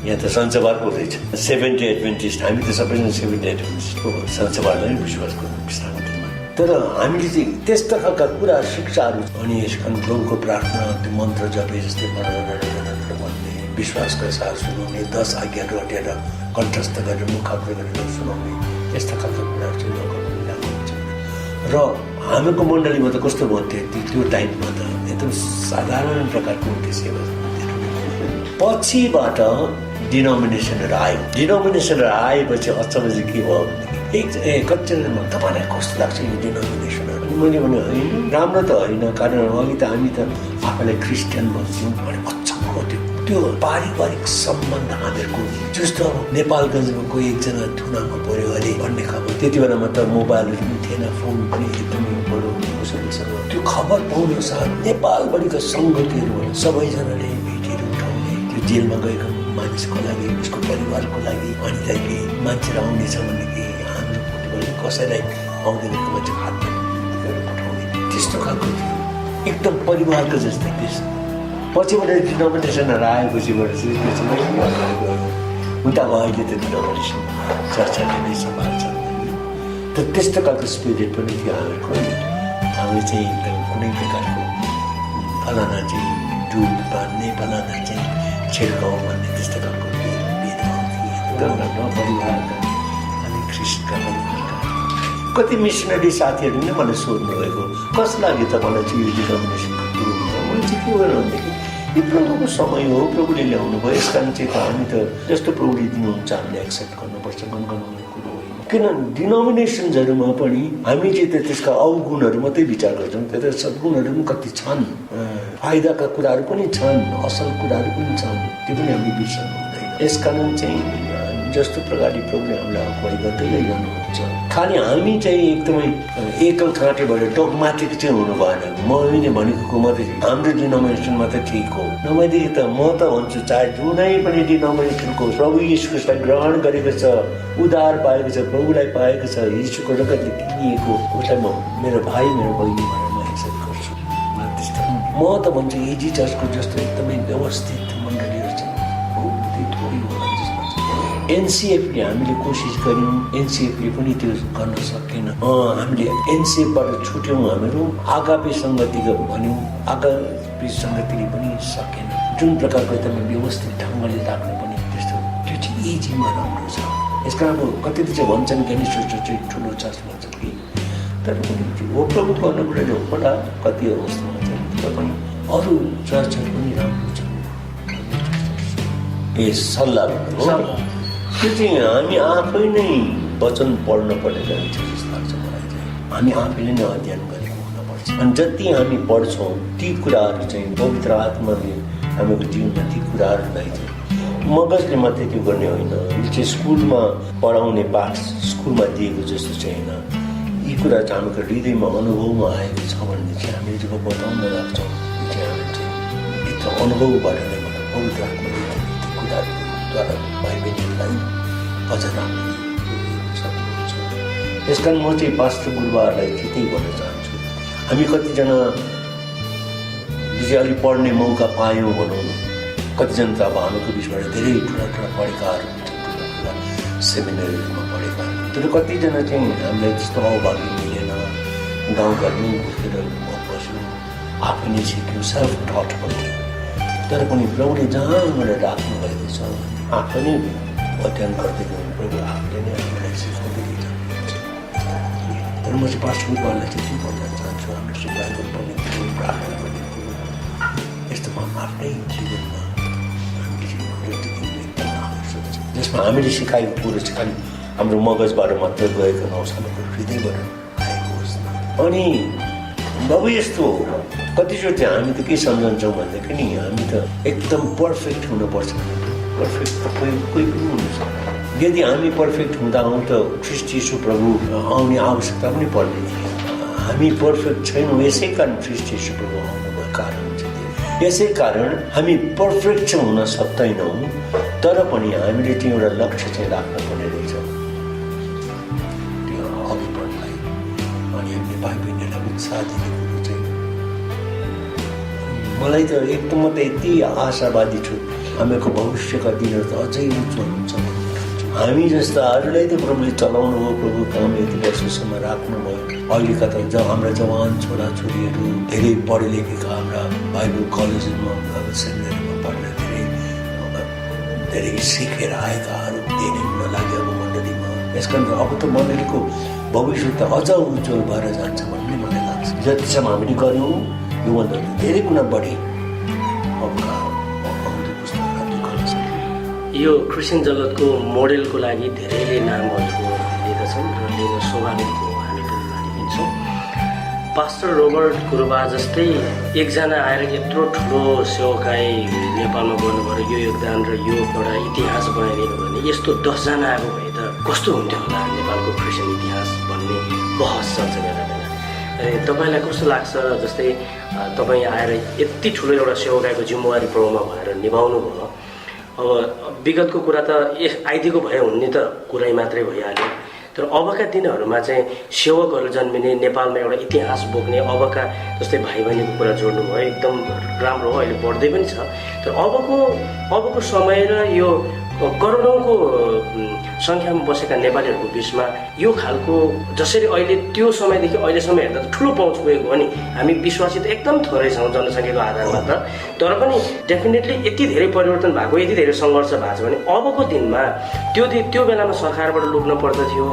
यहाँ त सञ्चबारको रहेछ सेभेन्थ डे एडभेन्टिस्ट हामी त सबैजना सेभेन्थ डे एडभेन्टिस्टको सञ्चबारलाई नै विश्वास गर्नु विश्रामको दिनमा। तर हामीले चाहिँ त्यस्ता खालका कुरा शिक्षाहरू अनि यसका प्रभुको प्रार्थना त्यो मन्त्र जपे जस्तै भन्ने विश्वासका साथ सुनाउने 10 आज्ञाहरू हटेर कण्ठस्थ गरेर मुखाग्र गरेर सुनाउने त्यस्ता खालका कुराहरू चाहिँ नगर्नु राम्रो हुन्छ। र हामीको मण्डलीमा त कस्तो भन्थ्यो त्यो टाइममा त एकदम साधारण प्रकारको हुन्थ्यो सेवा। पछिबाट डिनोमिनेसनहरू आयो डिनोमिनेसनहरू आएपछि अचम्म चाहिँ के भयो भनेदेखि कतिजनामा तपाईँलाई कस्तो लाग्छ यो डिनोमिनेसनहरू अनि मैले भने होइन राम्रो त होइन कारण अघि त हामी त आफूलाई क्रिस्चियन भन्छौँ भने अचम्म थियो त्यो पारिवारिक सम्बन्ध हामीहरूको जस्तो अब नेपालगञ्जमा कोही एकजना थुनामा पऱ्यो अरे भन्ने खबर त्यति बेलामा त मोबाइलहरू पनि थिएन फोन पनि एकदमै बडो मुसलसँग त्यो खबर पाउनु साथ नेपालभरिका सङ्गतिहरू सबैजनाले भेटेर उठाउने त्यो जेलमा गएको मानिसको लागि उसको परिवारको लागि अनि त्यहाँदेखि मान्छेहरू आउनेछ भनेदेखि हाम्रो कसैलाई आउँदैन मान्छे हातमा पठाउने त्यस्तो खालको थियो एकदम परिवारको जस्तै त्यस पछिबाट डिनोमिनेसनहरू आएपछिबाट चाहिँ हुन त अब अहिले त डिनोमिनेसन चर्चाले नै सम्हाल्छ तर त्यस्तो खालको स्पिरिट पनि थियो हामीहरूको हामी चाहिँ एकदम कुनै प्रकारको फलाना चाहिँ डुब बाँध्ने फलाना चाहिँ छिर्काउ भन्ने त्यस्तो खालको भेदभाव थिए एकदम राम्रो परिवारका अनि ख्रिस्टका परिवारका कति मिसनरी साथीहरू नै मलाई सोध्नुभएको कस लाग्यो तपाईँलाई चाहिँ यो डिनोमिनेसनको कुरो हुन्छ मैले चाहिँ के गर्नु भनेदेखि यो प्रभुको समय हो प्रभुले ल्याउनु भयो यस कारण चाहिँ हामी त जस्तो प्रभुले दिनुहुन्छ हामीले एक्सेप्ट गर्नुपर्छ गनगनाउने कुरो होइन किन डिनोमिनेसन्सहरूमा पनि हामी चाहिँ त त्यसका अवगुणहरू मात्रै विचार गर्छौँ त्यता सद्गुणहरू पनि कति छन् फाइदाका कुराहरू पनि छन् असल कुराहरू पनि छन् त्यो पनि हामीले बिर्सनु हुँदैन यस कारण चाहिँ जस्तो प्रकारले प्रभुले हामीलाई अगुवाई गर्दै लैजानुहुन्छ खालि हामी चाहिँ एकदमै एकल खाँटे भएर डोगमाटिक चाहिँ हुनु भएन मैले भनेको मात्रै हाम्रो डिनोमिनेसनमा त ठिक हो नभएदेखि त म त भन्छु चाहे जुनै पनि डिनोमिनेसनको प्रभु यीशुलाई ग्रहण गरेको छ उद्धार पाएको छ प्रभुलाई पाएको छ यीशुको रगतले किनिएको उसलाई म मेरो भाइ मेरो बहिनी भनेर म एक्सेप्ट गर्छु म त भन्छु एजी चर्चको जस्तो एकदमै व्यवस्थित मण्डलीहरू छ थोरै होला एनसिएफले हामीले कोसिस गऱ्यौँ एनसिएफले पनि त्यो गर्न सकेन हामीले एनसिएफबाट छुट्यौँ हामीहरू आगापी सङ्गतिको भन्यौँ आगापी सङ्गतिले पनि सकेन जुन प्रकारको एकदमै व्यवस्थित ढङ्गले राख्नु पनि त्यस्तो त्यो चाहिँ एजीमा राम्रो छ यसका अब कतिले चाहिँ भन्छन् ज्ञानेश्वर चाहिँ ठुलो चर्च भन्छ कि तर पनि हो प्रभुको अनुग्रहले हो होला कति अवस्थामा चाहिँ तर पनि अरू चर्चहरू पनि राम्रो छ ए सल्लाह त्यो चाहिँ हामी आफै नै वचन पढ्न पर्ने जान्छ जस्तो लाग्छ मलाई चाहिँ हामी आफैले नै अध्ययन गरेको हुनुपर्छ पर्छ। अनि जति हामी पढ्छौँ ती कुराहरू चाहिँ पवित्र आत्माले हाम्रो जीवनमा ती कुराहरूलाई चाहिँ मगजले मात्रै त्यो गर्ने होइन, यो चाहिँ स्कुलमा पढाउने पाठ स्कुलमा दिएको जस्तो चाहिँ होइन। यी कुरा चाहिँ हाम्रो हृदयमा अनुभवमा आएको छ भने चाहिँ हामीले जब बताउन लाग्छौँ, यो चाहिँ हामी चाहिँ यत्रो अनुभवबाट नै पवित्र आत्माले ती कुराहरूद्वारा भाइ बहिनीहरूलाई अझ राम्रो सक्नुहुन्छ। यस कारण म चाहिँ पास्टर गुरुबाहरूलाई त्यही भन्न चाहन्छु, हामी कतिजना अलिक पढ्ने मौका पायौँ भनौँ न, कतिजना त अब हाम्रो बिचबाट धेरै ठुला ठुला पढेकाहरू हुन्छ, ठुला ठुला सेमिनारीमा पढेकाहरू, तर कतिजना चाहिँ हामीलाई त्यस्तो अभागी मिलेन, गाउँघरमै घुसेर बस्यौँ, आफै नै सिक्यौँ, सेल्फ टट भन्थ्यो। तर पनि प्रभुले जहाँ मलाई राख्नु भएको छ आफै नै अध्ययन गर्दै गयौँ, प्रभु आफूले नै हामीलाई सिकाउँदै जानुहुन्छ। तर म चाहिँ पास्टर गुरुबालाई चाहिँ के भन्न चाहन्छु, हाम्रो सुधारको पनि प्रार्थना गर्ने कुरो यस्तोमा आफ्नै जीवनमा जसमा हामीले सिकाएको कुरो चाहिँ खालि हाम्रो मगजबाट मात्र गएको नहोस्, हाम्रो हृदयबाट आएको होस्। अनि बाबु यस्तो हो, कतिचोटि हामी त के सम्झन्छौँ भनेदेखि नि हामी त एकदम पर्फेक्ट हुनुपर्छ। पर्फेक्ट त कोही पनि हुनु सक्छ। यदि हामी पर्फेक्ट हुँदा हौँ त ख्रीष्ट यीशु प्रभु आउने आवश्यकता पनि पर्दैन। हामी पर्फेक्ट छैनौँ, यसै कारण ख्रीष्ट यीशु प्रभु आउनुको कारण चाहिँ यसै कारण हामी पर्फेक्ट चाहिँ हुन सक्दैनौँ, तर पनि हामीले चाहिँ एउटा लक्ष्य चाहिँ राख्नुपर्ने रहेछ त्यो अघि बढ्नलाई। अनि हामीले भाइ बहिनीहरूलाई उत्साह दिने कुरो चाहिँ मलाई त एकदम म त यति आशावादी छु, हामीहरूको भविष्यका दिनहरू त अझै उज्जवल हुन्छ भन्ने ठान्छु। हामी जस्ताहरूलाई त प्रभुले चलाउनु हो, प्रभु काम यति वर्षसम्म राख्नुभयो। अहिलेका त हाम्रा जवान छोराछोरीहरू धेरै पढे लेखेका हाम्रा बाइबल कलेजमा सेमिनारीमा पढ्ने धेरै सिकेर आएकाहरू धेरै हुन लाग्यो अब मण्डलीमा। यस कारण अब त मण्डलीको भविष्य त अझ उज्जवल भएर जान्छ भन्ने मलाई लाग्छ। जतिसम्म हामीले गऱ्यौँ योभन्दा धेरै गुणा बढी यो क्रिस्चियन जगतको मोडेलको लागि धेरैले नामहरूको लिँदछन् र लिन स्वाभाविक हो, हामी पनि मानिलिन्छौँ। पास्टर रोबर्ट गुरुबा जस्तै एकजना आएर यत्रो ठुलो सेवाकाई नेपालमा गर्नुभयो, यो योगदान र यो एउटा इतिहास बनाइदिनु भने यस्तो 10 जना आएको भए त कस्तो हुन्थ्यो होला नेपालको क्रिस्चियन इतिहास भन्ने बहस चल्छ बेला बेला। तपाईँलाई कस्तो लाग्छ, जस्तै तपाईँ आएर यति ठुलो एउटा सेवाकाईको जिम्मेवारी प्रभुमा भएर निभाउनु भयो। अब विगतको कुरा त आइदिएको भए हुने त कुरै मात्रै भइहाल्यो, तर अबका दिनहरूमा चाहिँ सेवकहरू जन्मिने, नेपालमा एउटा इतिहास बोक्ने अबका जस्तै भाइ बहिनीको कुरा जोड्नु भयो, एकदम राम्रो हो, अहिले बढ्दै पनि छ। तर अबको समय र यो करोडौँको सङ्ख्यामा बसेका नेपालीहरूको बिचमा यो खालको जसरी अहिले त्यो समयदेखि अहिलेसम्म हेर्दा ठुलो पहुँच पुगेको हो नि, हामी विश्वासित एकदम थोरै छौँ जनसङ्ख्याको आधारमा त, तर पनि डेफिनेटली यति धेरै परिवर्तन भएको, यति धेरै सङ्घर्ष भएको छ भने अबको दिनमा त्यो बेलामा सरकारबाट लुक्न पर्दथ्यो,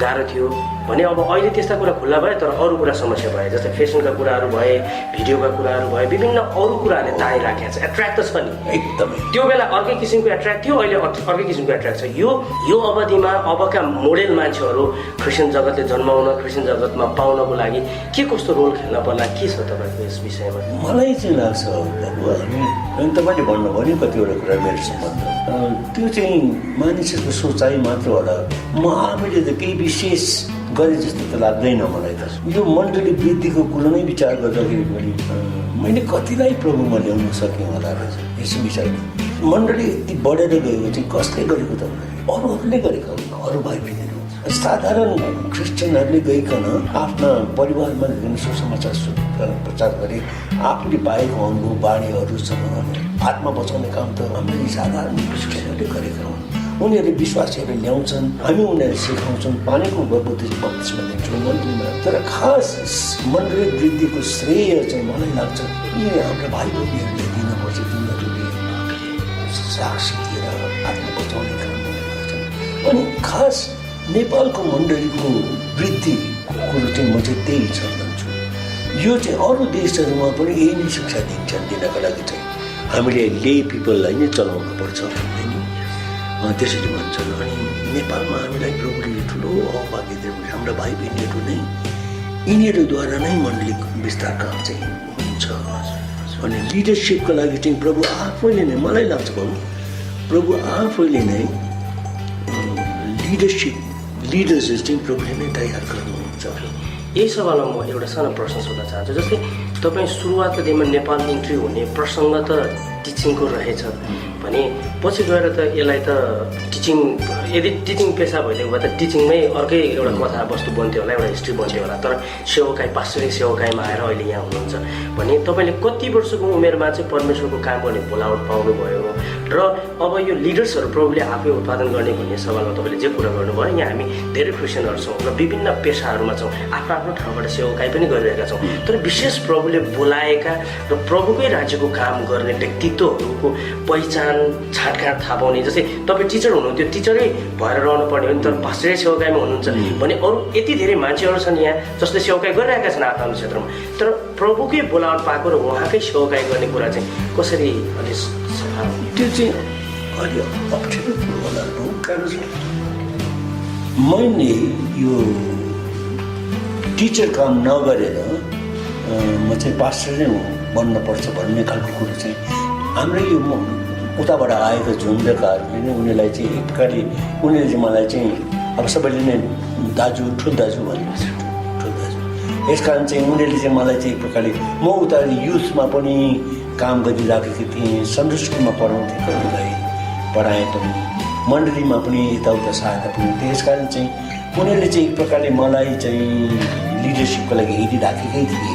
गाह्रो थियो भने अब अहिले त्यस्ता कुरा खुल्ला भए, तर अरू कुरा समस्या भए, जस्तै फेसनका कुराहरू भए, भिडियोका कुराहरू भए, विभिन्न अरू कुराहरूले तानिराखेको छ। एट्र्याक्ट त छ नि एकदमै, त्यो बेला अर्कै किसिमको एट्र्याक्ट थियो, अहिले अर्कै किसिमको एट्र्याक्ट छ। यो अवधिमा अबका मोडेल मान्छेहरू क्रिस्चियन जगतले जन्माउन, क्रिस्चियन जगतमा पाउनको लागि के कस्तो रोल खेल्न पर्ला, के छ तपाईँको यस विषयमा? मलाई चाहिँ लाग्छ अब हामी तपाईँले भन्नुभयो नि कतिवटा कुरा मेरो सम्बन्ध, त्यो चाहिँ मानिसहरूको सोचाइ मात्र होला। हामीले त केही विशेष गरे जस्तो त लाग्दैन मलाई त। यो मण्डली वृद्धिको कुरो नै विचार गर्दाखेरि पनि मैले कतिलाई प्रभुमा ल्याउन सकेँ होला रहेछ यसो विचार। मण्डली यति बढेर गएको चाहिँ कसले गरेको त? अरूहरूले गरेका हुन्, अरू भाइ बहिनीहरू, साधारण क्रिस्चियनहरूले गइकन आफ्ना परिवारमा सुसमाचार प्रचार गरे, आफूले पाएको अनुभव बाणीहरूसँग आत्मा बचाउने काम त हामीले साधारण क्रिस्चियनहरूले गरेका हुन्। उनीहरूले विश्वासीहरू ल्याउँछन्, हामी उनीहरूले सिकाउँछौँ, पानीको बत्तिसमा दिन्छौँ मण्डलीमा। तर खास मण्डली वृद्धिको श्रेय चाहिँ मलाई लाग्छ यी हाम्रो भाइ बहिनीहरूले दिनुपर्छ, तिनीहरूले साक्षी दिएर आत्मा बचाउने काम गर्छन्। अनि खास नेपालको मण्डलीको वृद्धिको कुरो चाहिँ म चाहिँ त्यही छ भन्छु। यो चाहिँ अरू देशहरूमा पनि यही नै शिक्षा दिन्छन्, दिनको लागि चाहिँ हामीले ले पिपललाई नै चलाउनु पर्छ भन्ने नि त्यसरी भन्छन्। अनि नेपालमा हामीलाई प्रभुले ठुलो अभागी दिनु, हाम्रा भाइ बहिनीहरू नै यिनीहरूद्वारा नै मण्डलीको विस्तार काम चाहिँ हुन्छ। अनि लिडरसिपको लागि चाहिँ प्रभु आफैले नै, मलाई लाग्छ बाबु, प्रभु आफैले नै लिडर्सहरू चाहिँ प्रभुले नै तयार गर्नुहुन्छ। यही सवालमा म एउटा सानो प्रश्न सोध्न चाहन्छु। जस्तै तपाईँ सुरुवातको दिनमा नेपाल इन्ट्री हुने प्रसङ्ग त टिचिङको रहेछ भने पछि गएर त यसलाई त टिचिङ, यदि टिचिङ पेसा भइदिएको भए त टिचिङमै अर्कै एउटा कथावस्तु बन्थ्यो होला, एउटा हिस्ट्री बन्थ्यो होला। तर सेवकाई, पास्टरी सेवकाईमा आएर अहिले यहाँ हुनुहुन्छ भने तपाईँले कति वर्षको उमेरमा चाहिँ परमेश्वरको काम गर्ने बोलावट पाउनुभयो र अब यो लिडर्सहरू प्रभुले आफै उत्पादन गर्ने भन्ने सवालमा तपाईँले जे कुरा गर्नुभयो, यहाँ हामी धेरै क्रिस्चियनहरू छौँ र विभिन्न पेसाहरूमा छौँ, आफ्नो आफ्नो ठाउँबाट सेवकाई पनि गरिरहेका छौँ। तर विशेष प्रभुले बोलाएका र प्रभुकै राज्यको काम गर्ने व्यक्तित्वहरूको पहिचान, छाँटकाँट थाहा पाउने, जस्तै तपाईँ टिचर हुनुहुन्थ्यो, टिचरै भएर रहनु पर्ने हो नि, तर पास्टरै सेवकाईमा हुनुहुन्छ भने अरू यति धेरै मान्छेहरू छन् यहाँ जसले सेवकाई गरिरहेका छन् आफ्नो क्षेत्रमा, तर प्रभुकै बोलावट पाएको र उहाँकै सेवकाई गर्ने कुरा चाहिँ कसरी अलिक सफा? त्यो चाहिँ अलि अप्ठ्यारो कुरो होला। कारण मैले यो टिचर काम नगरेर म चाहिँ पास्टर नै बन्नुपर्छ भन्ने खालको कुरो चाहिँ हाम्रो यो उताबाट आएका झुन्डकाहरूले नै उनीहरूलाई चाहिँ एक प्रकारले उनीहरूले चाहिँ मलाई चाहिँ अब सबैले नै दाजु, ठुल दाजु भनेपछि ठुल दाजु, यस कारण चाहिँ उनीहरूले चाहिँ मलाई चाहिँ एक प्रकारले, म उता युथमा पनि काम गरिराखेको थिएँ, सन्डे स्कुलमा पढाउँथेँ, कतिलाई पढाएँ पनि, मण्डलीमा पनि यताउता सहायता पनि। त्यस कारण चाहिँ उनीहरूले चाहिँ एक प्रकारले मलाई चाहिँ लिडरसिपको लागि हेरिराखेकै थिए।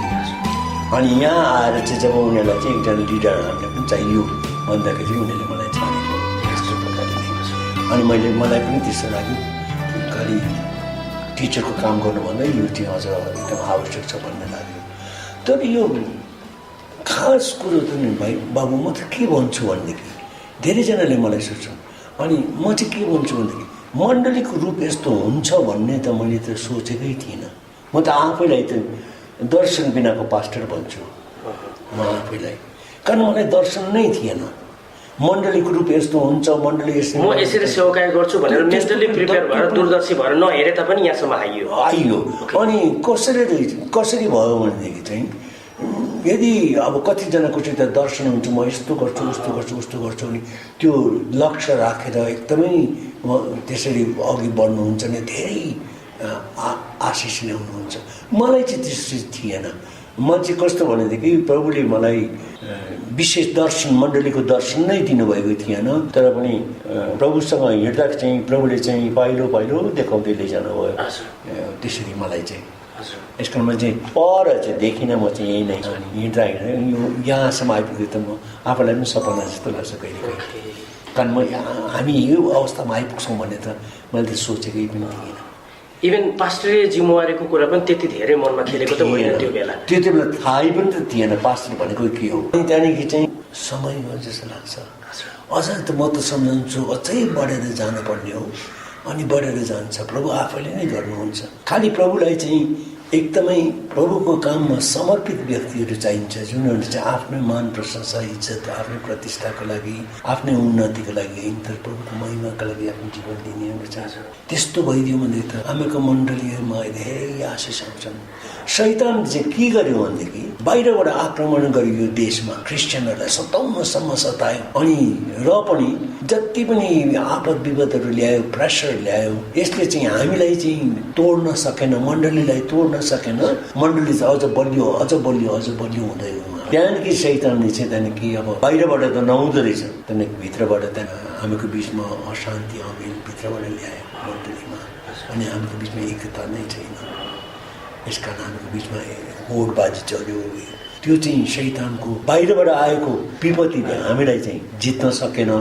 अनि यहाँ आएर चाहिँ जब उनीहरूलाई चाहिँ एकजना लिडर हामीलाई पनि चाहियो भन्दाखेरि उनीहरूले मलाई छानेको यस्तो प्रकारले नै। अनि मलाई पनि त्यस्तो लाग्यो, खालि टिचरको काम गर्नुभन्दा यो चाहिँ अझ एकदम आवश्यक छ भन्ने लाग्यो। तर यो खास कुरो त नि भाइ बाबु, म त के भन्छु भनेदेखि धेरैजनाले मलाई सोध्छन्, अनि म चाहिँ के भन्छु भनेदेखि मण्डलीको रूप यस्तो हुन्छ भन्ने त मैले त सोचेकै थिइनँ। म त आफैलाई त दर्शन बिनाको पास्टर भन्छु म आफैलाई, कारण मलाई दर्शन नै थिएन मण्डलीको रूप यस्तो हुन्छ, मण्डली यसरी म यसरी सेवकाई गर्छु भनेर मेन्टली प्रिपेयर भएर दूरदर्शी भएर नहेरे तापनि यहाँसम्म आइयो। अनि कसरी भयो भनेदेखि चाहिँ यदि अब कतिजनाको चाहिँ त दर्शन हुन्छ, म यस्तो गर्छु उस्तो गर्छु उस्तो गर्छु अनि त्यो लक्ष्य राखेर एकदमै त्यसरी अघि बढ्नुहुन्छ भने धेरै आशिष ल्याउनुहुन्छ। मलाई चाहिँ त्यसरी थिएन। म चाहिँ कस्तो भनेदेखि प्रभुले मलाई विशेष दर्शन, मण्डलीको दर्शन नै दिनुभएको थिएन, तर पनि प्रभुसँग हिँड्दा चाहिँ प्रभुले चाहिँ पाइलो पाइलो देखाउँदै लैजानु भयो। त्यसरी मलाई चाहिँ यस कारणमा चाहिँ पर चाहिँ देखिनँ म चाहिँ यही नै। अनि हिँड्दा यो यहाँसम्म आइपुग्यो त म आफूलाई पनि सपना जस्तो लाग्छ कहिले कहिले, कारण हामी यो अवस्थामा आइपुग्छौँ भन्ने त मैले त सोचेकै पनि थिएन। इभन पास्टरले जिम्मेवारीको कुरा पनि त्यति धेरै मनमा खेलेको त होइन त्यो बेला। त्यो बेला थाहै पनि त थिएन पास्टर भनेको के हो। अनि त्यहाँदेखि चाहिँ समय हो जस्तो लाग्छ। अझ त म त सम्झन्छु अझै बढेर जानुपर्ने हो, अनि बढेर जान्छ। प्रभु आफैले नै गर्नुहुन्छ। खालि प्रभुलाई चाहिँ एकदमै प्रभुको काममा समर्पित व्यक्तिहरू चाहिन्छ, जुनहरू चाहिँ आफ्नै मान प्रशंसा इज्जत आफ्नै प्रतिष्ठाको लागि आफ्नै उन्नतिको लागि होइन, तर प्रभुको महिमाको लागि आफ्नो जीवन दिनेहरू चाहन्छ। त्यस्तो भइदियो भने त हामीको मण्डलीहरूमा धेरै आशिष आउँछन्। शैतान चाहिँ के गर्यो भनेदेखि बाहिरबाट आक्रमण गर्यो यो देशमा, क्रिस्चियनहरूलाई सताउनसम्म सतायो। अनि र पनि जति पनि आपद विपदहरू ल्यायो, प्रेसर ल्यायो, यसले चाहिँ हामीलाई चाहिँ तोड्न सकेन, मण्डलीलाई तोड्न सकेन। मण्डली चाहिँ अझ बलियो हुँदै गयो। त्यहाँदेखि शैतानले चाहिँ त्यहाँदेखि अब बाहिरबाट त नहुँदो रहेछ, त्यहाँदेखि भित्रबाट त्यहाँ हामीको बिचमा अशान्ति अघि भित्रबाट ल्यायो मण्डलीमा। अनि हामीको बिचमा एकता नै छैन, यस कारण हामीको बिचमा होडबाजी चल्यो। त्यो चाहिँ शैतानको बाहिरबाट आएको विपत्तिले हामीलाई चाहिँ जित्न सकेन।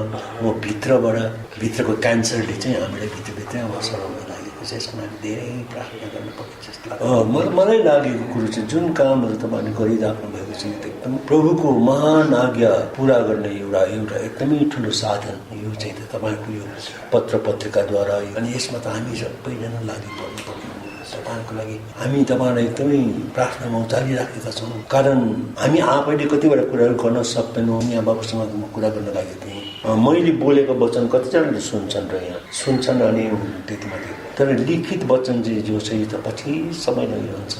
म भित्रको क्यान्सरले चाहिँ हामीलाई भित्रभित्रै अब सराउन लागेको छ। यसमा हामी धेरै प्रार्थना गर्नुपर्ने जस्तो लाग्छ। मलाई लागेको कुरो चाहिँ जुन कामहरू तपाईँले गरिराख्नु भएको छ एकदम प्रभुको महान आज्ञा पुरा गर्ने एउटा एकदमै ठुलो साधन यो चाहिँ त तपाईँको यो पत्र पत्रिकाद्वारा। अनि यसमा त हामी सबैजना लागि पर्नुपर्ने तपाईँको लागि हामी तपाईँलाई एकदमै प्रार्थनामा उचालिराखेका छौँ। कारण हामी आफैले कतिवटा कुराहरू गर्न सक्दैनौँ। यहाँ बाबुसँग म कुरा गर्न लागेको थिएँ, मैले बोलेको वचन कतिजनाले सुन्छन् र यहाँ सुन्छन् अनि त्यति मात्रै, तर लिखित वचन चाहिँ जो चाहिँ त पछि समय लगिरहन्छ।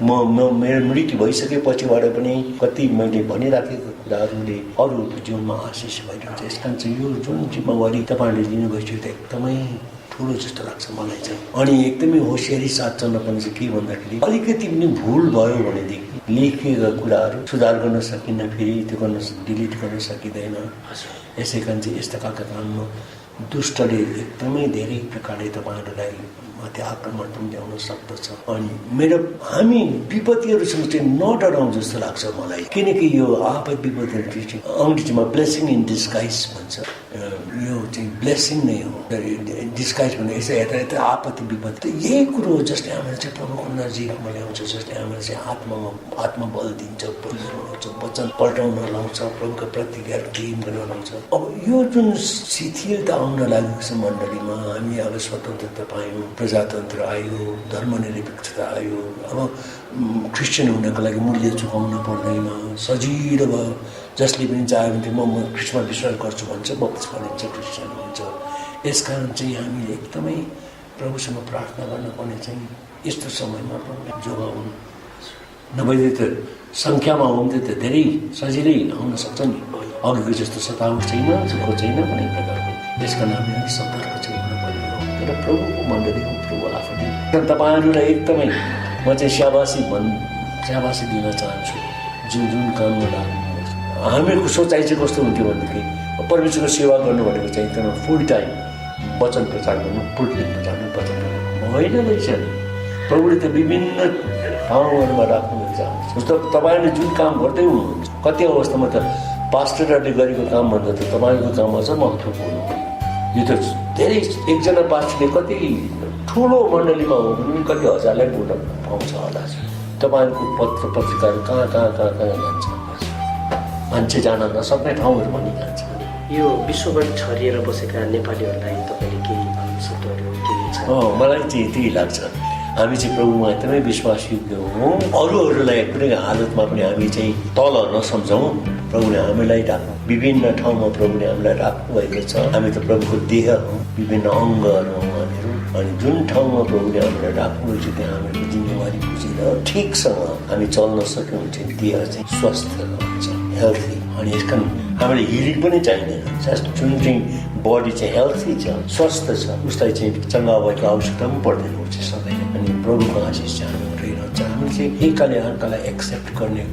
मेरो मृत्यु भइसकेपछिबाट पनि कति मैले भनिराखेको कुराहरूले अरूहरूको जीवनमा आशिष भइरहेको छ। यस कारण चाहिँ यो जुन जिम्मेवारी तपाईँहरूले लिनुभएको त्यो एकदमै ठुलो जस्तो लाग्छ मलाई चाहिँ। अनि एकदमै होसियारी साथ चल्नुपर्ने चाहिँ के भन्दाखेरि अलिकति पनि भुल भयो भनेदेखि लेखिएका कुराहरू सुधार गर्न सकिन्न, फेरि त्यो डिलिट गर्न सकिँदैन। यसै कारण चाहिँ यस्ता खालका काममा दुष्टले एकदमै धेरै प्रकारले तपाईँहरूलाई माथि आक्रमण पनि ल्याउन सक्दछ। अनि हामी विपत्तिहरूसँग चाहिँ नडराउँ जस्तो लाग्छ मलाई, किनकि यो आपद विपत्तिहरू चाहिँ अङ्ग्रेजीमा ब्लेसिङ इन डिस्गाइज भन्छ। यो चाहिँ ब्लेसिङ नै हो, डिस्गाइज भन्ने यसो हेर्दा यता आपत्ति विपत्ति यही कुरो हो जसले हामीलाई चाहिँ प्रभुको नजिकमा ल्याउँछ, जसले हामीलाई चाहिँ आत्मबल दिन्छ, बनाउँछ, वचन पल्टाउन लाउँछ, प्रभुका प्रतिज्ञाहरू टिम गर्न लाउँछ। अब यो जुन शिथिलता आउन लागेको छ मण्डलीमा, हामी अब स्वतन्त्रता पायौँ, प्रजातन्त्र आयो, धर्मनिरपेक्षता आयो, अब क्रिस्चियन हुनको लागि मूल्य चुकाउनु पर्दैन, सजिलो भयो। जसले पनि चाह्यो भने म ख्रिस्टमा विश्वास गर्छु भन्छ, बप्तिस्मा लिन्छ, क्रिस्चियन हुन्छ। यसकारण चाहिँ हामीले एकदमै प्रभुसँग प्रार्थना गर्नुपर्ने चाहिँ यस्तो समयमा प्रभुले जोगाउनु, नभए त सङ्ख्यामा हो भने त धेरै सजिलै आउन सक्छ नि, अघिको जस्तो सताउ छैन, सुख छैन कुनै प्रकारको। यसका हामीले सतर्क चाहिँ हुनुपर्ने हो। तर प्रभुको मण्डली हो, प्रभु आफूले तपाईँहरूलाई एकदमै म चाहिँ स्याबासी दिन चाहन्छु जुन काममा लाग्नु। हामीहरूको सोचाइ चाहिँ कस्तो हुन्थ्यो भनेदेखि परमेश्वरको सेवा गर्नु भनेको चाहिँ एकदम फुल टाइम वचन प्रचार गर्नु, पुल्पिट प्रचार वचन होइन रहेछ नि। प्रभुले त विभिन्न ठाउँहरूमा राख्नुभएको छ। जस्तो तपाईँले जुन काम गर्दै हुनुहुन्छ, कति अवस्थामा त पास्टरहरूले गरेको कामभन्दा त तपाईँको काम अझ महत्त्वपूर्ण हो। यो त धेरै एकजना पास्टरले कति ठुलो मण्डलीमा हो भने कति हजारलाई भोट पाउँछ होला। तपाईँहरूको पत्र पत्रिकाहरू कहाँ जान्छ, मान्छे जान नसक्ने ठाउँहरू पनि जान्छ। यो विश्वभर छरिएर बसेका नेपालीहरूलाई तपाईँले केही शब्दहरू केही छ? मलाई चाहिँ त्यही लाग्छ, हामी चाहिँ प्रभुमा एकदमै विश्वासयोग्य हौँ। अरूहरूलाई कुनै हालतमा पनि हामी चाहिँ तल नसम्झौँ। प्रभुले हामीलाई विभिन्न ठाउँमा प्रभुले हामीलाई राख्नुभएको छ। हामी त प्रभुको देह हौँ, विभिन्न अङ्गहरू हौँ हामीहरू। अनि जुन ठाउँमा प्रभुले हामीलाई राख्नुभएको छ त्यहाँ हामीहरूको जिम्मेवारी बुझेर ठिकसँग हामी चल्न सक्यौँ भने चाहिँ देह चाहिँ स्वस्थ रहन्छ, हेल्थी। अनि यस कारण हामीले हिलिङ पनि चाहिँदैन। जुन चाहिँ बडी चाहिँ हेल्थी छ, स्वस्थ छ, उसलाई चाहिँ चङ्गा भएको आवश्यकता पनि पर्दैन चाहिँ सधैँ। अनि प्रभुको आशिष चाहिँ हामी रहिरहन्छ। हामी चाहिँ एकाले अर्कालाई एक्सेप्ट गर्ने,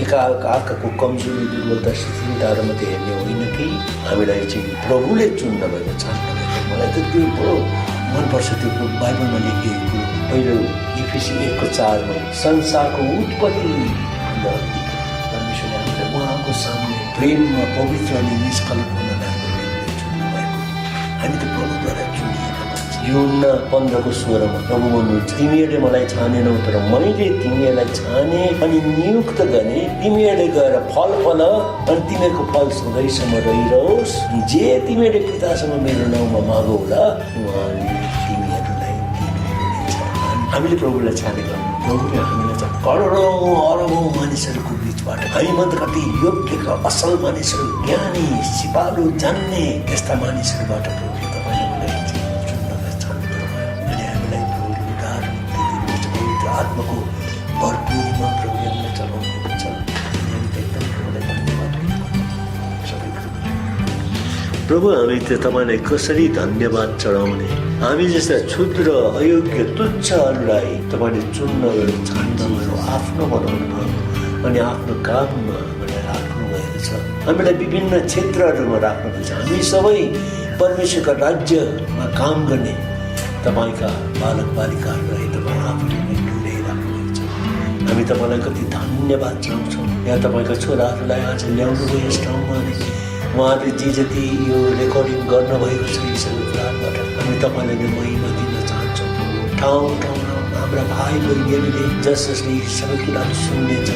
अर्काको कमजोरी, दुर्बलता, शिथिलताहरू मात्रै हेर्ने होइन कि हामीलाई चाहिँ प्रभुले चुन्न भएको, छान्न भएको। मलाई त त्यो बडो मनपर्छ त्यो बाइबलमा लेखिएको कुरो। पहिलो इफिसी 1:4 संसारको उत्पत्ति परमेश्वरले हामीलाई उहाँको सामने प्रेममा पवित्र अनि निष्कलङ्क हुन लागि चुन्नुभएको। हामी त प्रभुद्वारा चुनिएका मान्छे। यूहन्ना 15:16 प्रभु भन्नुहुन्छ, तिमीहरूले मलाई छानेनौ तर मैले तिमीहरूलाई छाने अनि नियुक्त गरेँ। तिमीहरूले गएर फल फल अनि तिमीहरूको फल सधैँसम्म रहिरहोस्। जे तिमीहरूले पितासँग मेरो नाउँमा मागौला उहाँले तिमीहरूलाई दिनुहुनेछ। हामीले प्रभुलाई छानेका हौँ। प्रभुले हामीलाई चाहिँ करोडौँ अरबौँ मानिसहरूको बिचबाट हामीभन्दा कति योग्य असल मानिसहरू, ज्ञानी, सिपालु, जान्ने यस्ता मानिसहरूबाट प्रभुले तपाईँले मलाई चुन्नलाई छान्नुभयो। अनि हामीलाई प्रभुले उद्धार दिनुहुन्छ। पवित्र आत्माको भरपुरमा प्रभुले हामीलाई चलाउनुहुन्छ। हामी त एकदम प्रभुलाई धन्यवाद दिनुपर्छ। सबै प्रभु हामी त तपाईँलाई कसरी धन्यवाद चढाउने। हामी जस्ता क्षुद्र, अयोग्य, तुच्छहरूलाई तपाईँले चुन्न गयो, छान्न गयो, आफ्नो बनाउनु भयो अनि आफ्नो काममा हामीलाई राख्नुभएको छ। हामीलाई विभिन्न क्षेत्रहरूमा राख्नुभएको छ। हामी सबै परमेश्वरका राज्यमा काम गर्ने तपाईँका बालक बालिकाहरूलाई तपाईँ आफूले नै डुलाइराख्नुभएको छ। हामी तपाईँलाई कति धन्यवाद चढाउँछौँ। यहाँ तपाईँका छोराहरूलाई आज ल्याउनुभयो यस ठाउँमा। उहाँहरूले जे जति यो रेकर्डिङ गर्नुभएको छ यी सबै कुराबाट हामी तपाईँलाई नै महिमा दिन चाहन्छौँ। ठाउँ ठाउँमा हाम्रा भाइ बहिनीहरूले जसले सबै कुराहरू सुन्नेछ,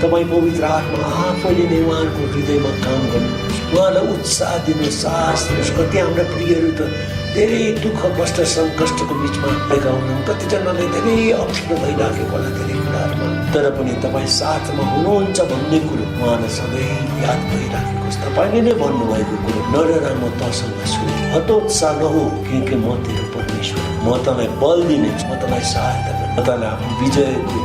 तपाईँ पवित्र आत्मा आफैले नै उहाँहरूको हृदयमा काम गर्नुहोस्, उहाँलाई उत्साह दिनुहोस्, साहस दिनुहोस्। कति हाम्रा प्रियहरू त धेरै दुःख कष्ट सङ्कष्टको बिचमा भएका हुनुहुन्छ, कतिजनालाई धेरै अप्ठ्यारो भइराखेको होला धेरै कुराहरूमा, तर पनि तपाईँ साथमा हुनुहुन्छ भन्ने कुरो उहाँलाई सधैँ याद भइराखेको छ। तपाईँले नै भन्नुभएको कुरो, नडरा म तसँग छु, हतोत्साह नहो किनकि म तेरो परमेश्वर, म तँलाई बल दिनेछु, म तँलाई सहायता गर्छु, म तँलाई आफ्नो विजयको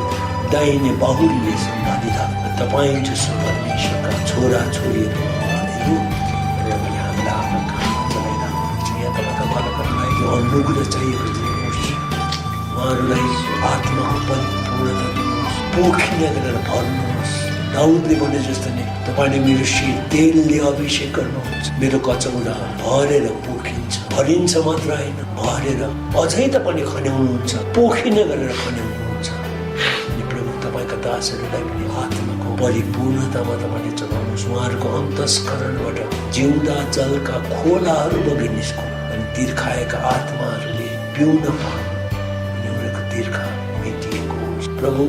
दाहिने बाहुलीले सम्हालिँदा तपाईँ जसो परमेश्वरका छोरा छोरीहरू उहाँहरू किनभने हामीलाई आफ्नो काममा चलाइरहनुहुन्छ। यहाँ तपाईँका बालकहरूलाई यो अनुग्रह चाहिएको दिनुहोस्, उहाँहरूलाई आत्माको परिपूर्णता दिनुहोस्, पोखिने गरेर भर्नुहोस्। दाउदले भने जस्तो नै तपाईँले मेरो शिर तेलले अभिषेक गर्नुहुन्छ, मेरो कचौरा भरेर पोखिन्छ, भरिन्छ मात्र होइन भरेर अझै तपाईँले खन्याउनुहुन्छ, पोखिने गरेर खन्याउनुहुन्छ। अनि प्रभु तपाईँका दासहरूलाई पनि आत्माको परिपूर्णतामा तपाईँले चलाउनुहोस्, उहाँहरूको अन्तस्करणबाट जिउँदा जलका खोलाहरू बगि निस्कौँ अनि तिर्खाएका आत्माहरूले पिउन पाउँ अनि उनीहरूको तिर्खा मेटिएको होस्। प्रभु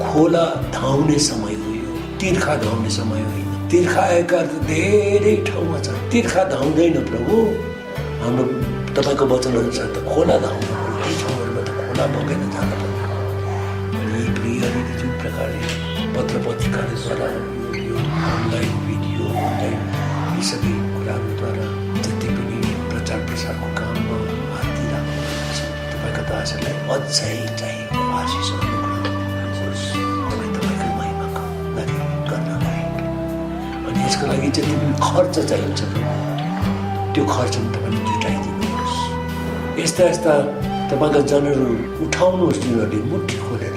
खोला धाउने समय हो, तिर्खा धाउने समय होइन। तिर्खाएका धेरै ठाउँमा छ, तिर्खा धाउँदैन प्रभु। हाम्रो तपाईँको वचनअनुसार त खोला धाउनु पर्यो, ती ठाउँहरूमा त खोला बगेर जान पर्यो। अनि यी प्रियहरूले जुन प्रकारले पत्र पत्रिकाद्वारा यो अनलाइन भिडियो अनलाइन यी सबै कुराहरूद्वारा जति पनि प्रचार प्रसारको काममा हात दिइरहेको छ, तपाईँका दासहरूलाई अझै चाहिएको आशिष यसको लागि जति पनि खर्च चाहिन्छ त्यो खर्च पनि तपाईँले जुटाइदिनुहोस्। यस्ता यस्ता तपाईँका जनहरू उठाउनुहोस् जुनहरूले मुठी खोलेर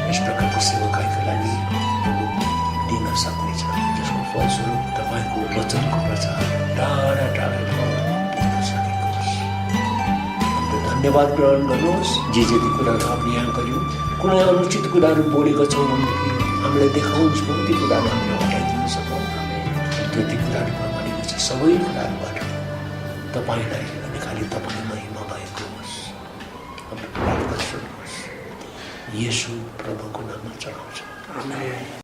यस प्रकारको सेवाकाईको लागि दिन सक्नेछ, जसको फलस्वरूप तपाईँको वचनको प्रचार टाढा टाढा ठाउँमा पुग्न सकेको होस्। हाम्रो धन्यवाद ग्रहण गर्नुहोस्। जे जति कुराहरू हामीले यहाँ गऱ्यौँ, कुनै अनुचित कुराहरू बोलेका छौँ भनेदेखि हामीलाई देखाउनुहोस्, ती कुराहरू हामीले हटाइदिन सकौँ। त्यति कुराहरूमा भनेको छ सबै कुराहरूबाट तपाईँलाई अनि खालि तपाईँ महिमा भएको होस्। हाम्रो प्रार्थना सुन्नुहोस्, येशू प्रभुको नाममा चढाउँछ।